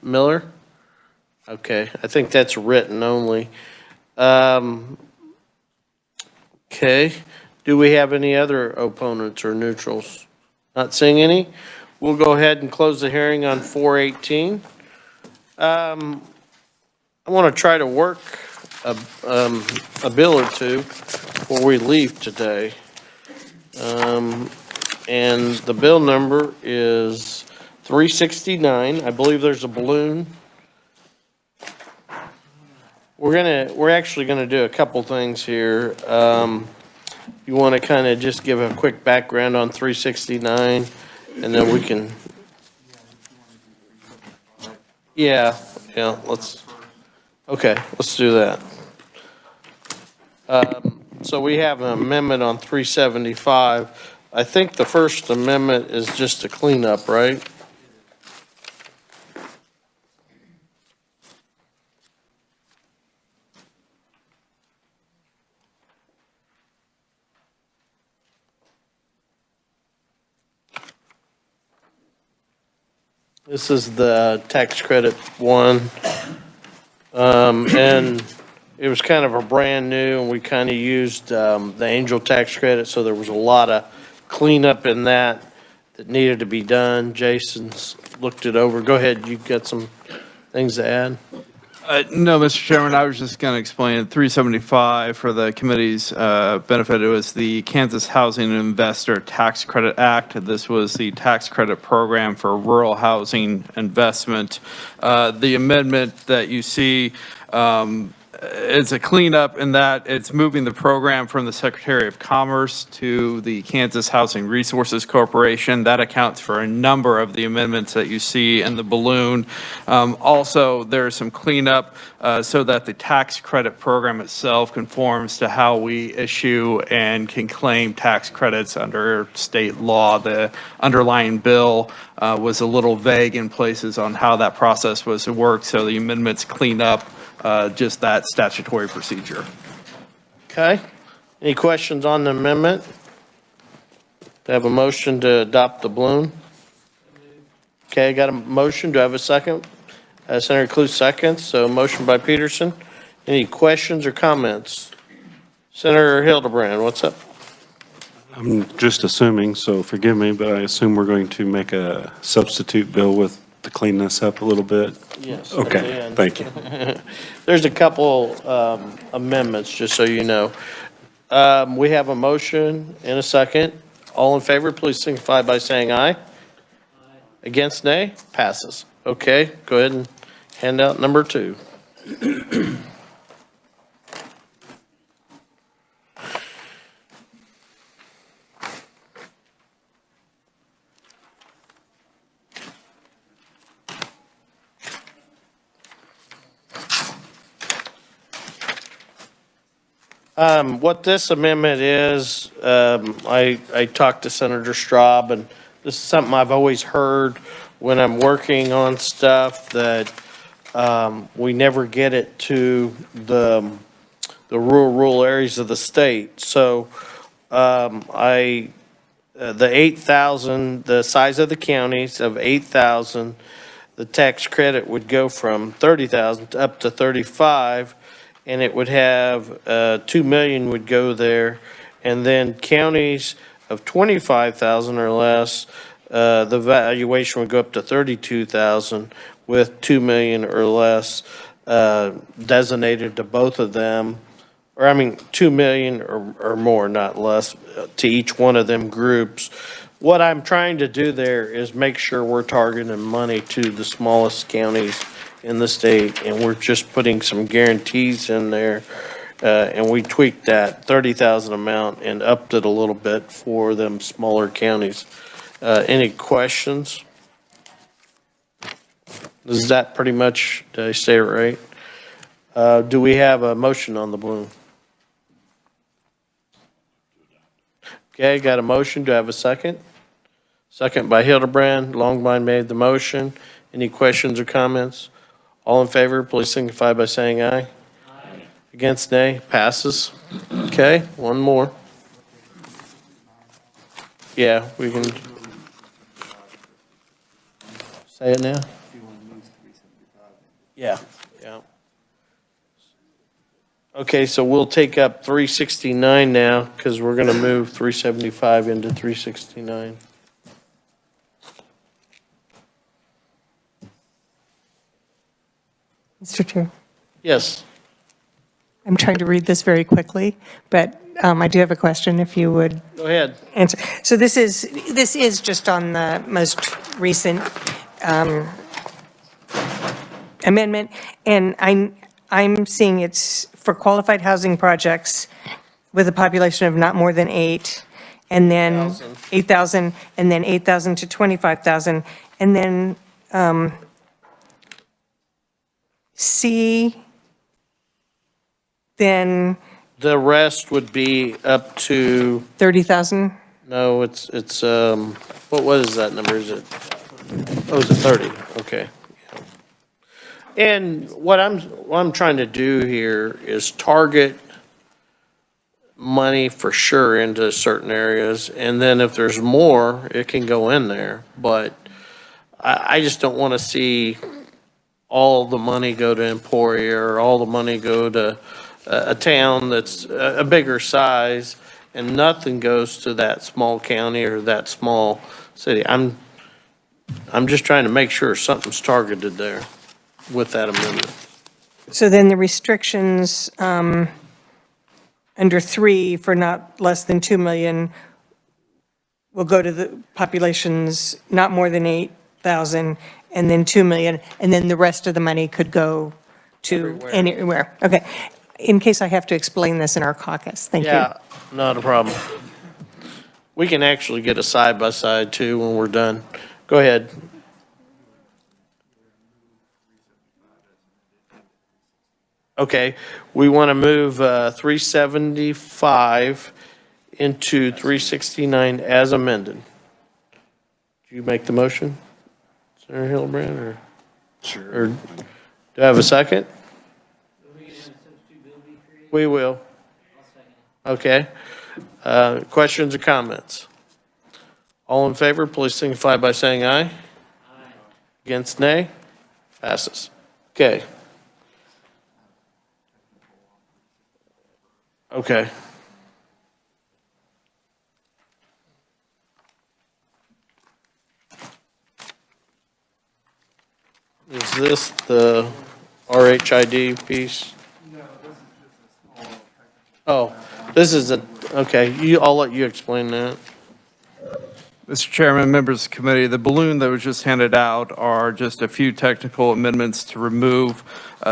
Speaker 1: Miller? Okay, I think that's written only. Okay, do we have any other opponents or neutrals? Not seeing any. We'll go ahead and close the hearing on 418. I want to try to work a bill or two before we leave today. And the bill number is 369. I believe there's a balloon. We're actually gonna do a couple things here. You want to kind of just give a quick background on 369, and then we can. Yeah, let's do that. So we have an amendment on 375. I think the first amendment is just a cleanup, right? This is the tax credit one. And it was kind of a brand new, and we kind of used the angel tax credit, so there was a lot of cleanup in that needed to be done. Jason's looked it over. Go ahead, you've got some things to add?
Speaker 4: No, Mr. Chairman, I was just going to explain 375 for the committee's benefit. It was the Kansas Housing Investor Tax Credit Act. This was the tax credit program for rural housing investment. The amendment that you see is a cleanup in that it's moving the program from the Secretary of Commerce to the Kansas Housing Resources Corporation. That accounts for a number of the amendments that you see in the balloon. Also, there's some cleanup so that the tax credit program itself conforms to how we issue and can claim tax credits under state law. The underlying bill was a little vague in places on how that process was to work, so the amendments clean up just that statutory procedure.
Speaker 1: Okay. Any questions on the amendment? Do I have a motion to adopt the balloon? Okay, I got a motion. Do I have a second? Senator Cluse seconds. So motion by Peterson. Any questions or comments? Senator Hildebrand, what's up?
Speaker 21: I'm just assuming, so forgive me, but I assume we're going to make a substitute bill with to clean this up a little bit?
Speaker 1: Yes.
Speaker 21: Okay, thank you.
Speaker 1: There's a couple amendments, just so you know. We have a motion and a second. All in favor, please signify by saying aye. Against, nay? Passes. Okay, go ahead and hand out number 2. What this amendment is, I talked to Senator Straub, and this is something I've always heard when I'm working on stuff that we never get it to the rural areas of the state. So the 8,000, the size of the counties of 8,000, the tax credit would go from 30,000 up to 35, and it would have 2 million would go there, and then counties of 25,000 or less, the valuation would go up to 32,000 with 2 million or less designated to both of them, or 2 million or more, not less, to each one of them groups. What I'm trying to do there is make sure we're targeting money to the smallest counties in the state, and we're just putting some guarantees in there, and we tweaked that 30,000 amount and upped it a little bit for them smaller counties. Any questions? Is that pretty much, did I say it right? Do we have a motion on the balloon? Okay, got a motion. Do I have a second? Second by Hildebrand. Longbine made the motion. Any questions or comments? All in favor, please signify by saying aye. Aye. Against, nay. Passes. Okay, one more. Yeah, we can say it now. Yeah, yeah. Okay, so we'll take up 369 now because we're going to move 375 into 369.
Speaker 11: Mr. Chair,
Speaker 1: Yes.
Speaker 11: I'm trying to read this very quickly, but I do have a question if you would
Speaker 1: Go ahead.
Speaker 11: answer. So this is just on the most recent amendment, and I'm seeing it's for qualified housing projects with a population of not more than 8, and then 8,000, and then 8,000 to 25,000, and then C, then
Speaker 1: The rest would be up to,
Speaker 11: 30,000?
Speaker 1: no, it's, what was that number? Is it, oh, is it 30? Okay. And what I'm trying to do here is target money for sure into certain areas, and then if there's more, it can go in there. But I just don't want to see all the money go to Emporia or all the money go to a town that's a bigger size, and nothing goes to that small county or that small city. I'm just trying to make sure something's targeted there with that amendment.
Speaker 11: So then the restrictions under 3 for not less than 2 million will go to the populations not more than 8,000, and then 2 million, and then the rest of the money could go to anywhere. Okay. In case I have to explain this in our caucus. Thank you.
Speaker 1: Yeah, not a problem. We can actually get a side-by-side too when we're done. Go ahead. Okay, we want to move 375 into 369 as amended. Did you make the motion, Senator Hildebrand, or? Sure. Or do I have a second? We will. Okay. Questions or comments? All in favor, please signify by saying aye. Aye. Against, nay. Passes. Okay. Okay. Is this the RHID piece? No, this is just a small. Oh, this is a, okay, I'll let you explain that.
Speaker 4: Mr. Chairman, members of the committee, the balloon that was just handed out are just a few technical amendments to remove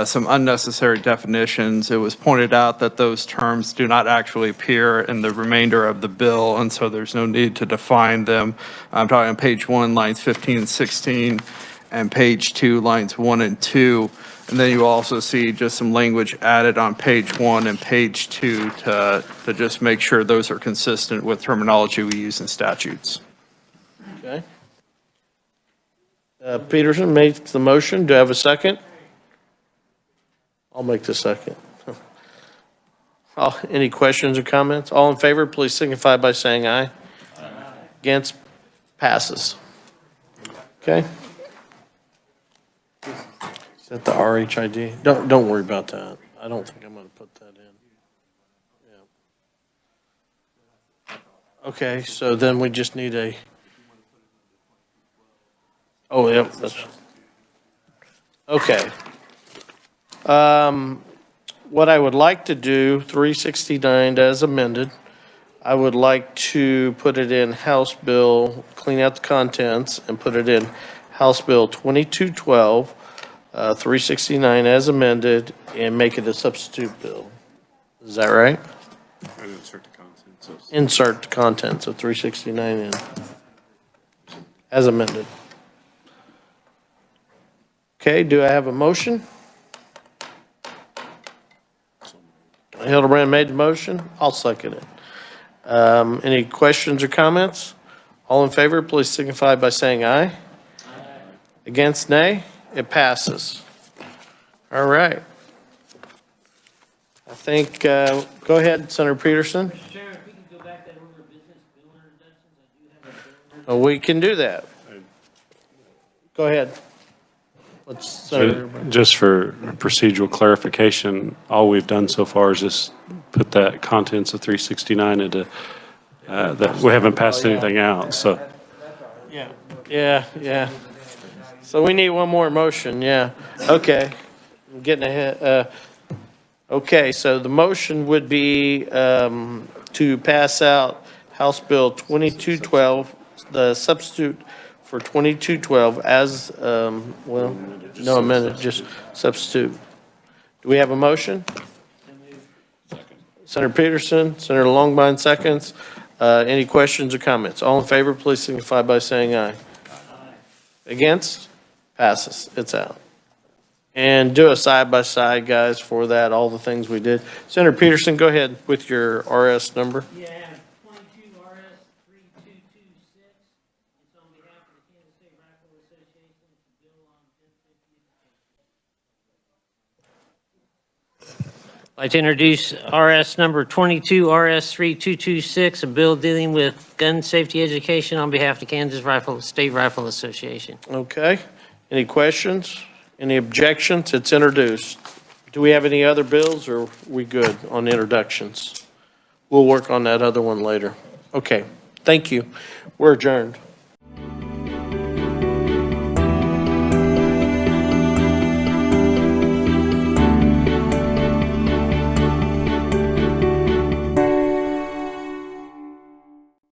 Speaker 4: some unnecessary definitions. It was pointed out that those terms do not actually appear in the remainder of the bill, and so there's no need to define them. I'm talking on page 1, lines 15 and 16, and page 2, lines 1 and 2. And then you also see just some language added on page 1 and page 2 to just make sure those are consistent with terminology we use in statutes.
Speaker 1: Okay. Peterson makes the motion. Do I have a second? I'll make the second. Any questions or comments? All in favor, please signify by saying aye. Against, passes. Okay. Is that the RHID? Don't worry about that. I don't think I'm going to put that in. Yeah. Okay, so then we just need a. Oh, yeah. Okay. What I would like to do, 369 as amended, I would like to put it in House Bill, clean out the contents, and put it in House Bill 2212, 369 as amended, and make it a substitute bill. Is that right? Insert the contents of 369 in as amended. Okay, do I have a motion? Hildebrand made the motion. I'll second it. Any questions or comments? All in favor, please signify by saying aye. Aye. Against, nay. It passes. All right. I think, go ahead, Senator Peterson.
Speaker 2: Mr. Chairman, if we can go back to that order of business, bill introductions, I do have a bill.
Speaker 1: We can do that. Go ahead.
Speaker 21: Just for procedural clarification, all we've done so far is just put that contents of 369 into, that we haven't passed anything out, so.
Speaker 1: Yeah. So we need one more motion, yeah. Okay, I'm getting ahead. Okay, so the motion would be to pass out House Bill 2212, the substitute for 2212 as, well, no amendment, just substitute. Do we have a motion? Senator Peterson, Senator Longbine seconds. Any questions or comments? All in favor, please signify by saying aye. Against? Passes. It's out. And do a side-by-side, guys, for that, all the things we did. Senator Peterson, go ahead with your RS number.
Speaker 2: Yeah, 22 RS 3226. It's on behalf of the Kansas State Rifle Association. It's a bill on 1050. I'd like to introduce RS number 22 RS 3226, a bill dealing with gun safety education on behalf of the Kansas State Rifle Association.
Speaker 1: Okay. Any questions? Any objections? It's introduced. Do we have any other bills, or are we good on introductions? We'll work on that other one later. Okay. Thank you. We're adjourned.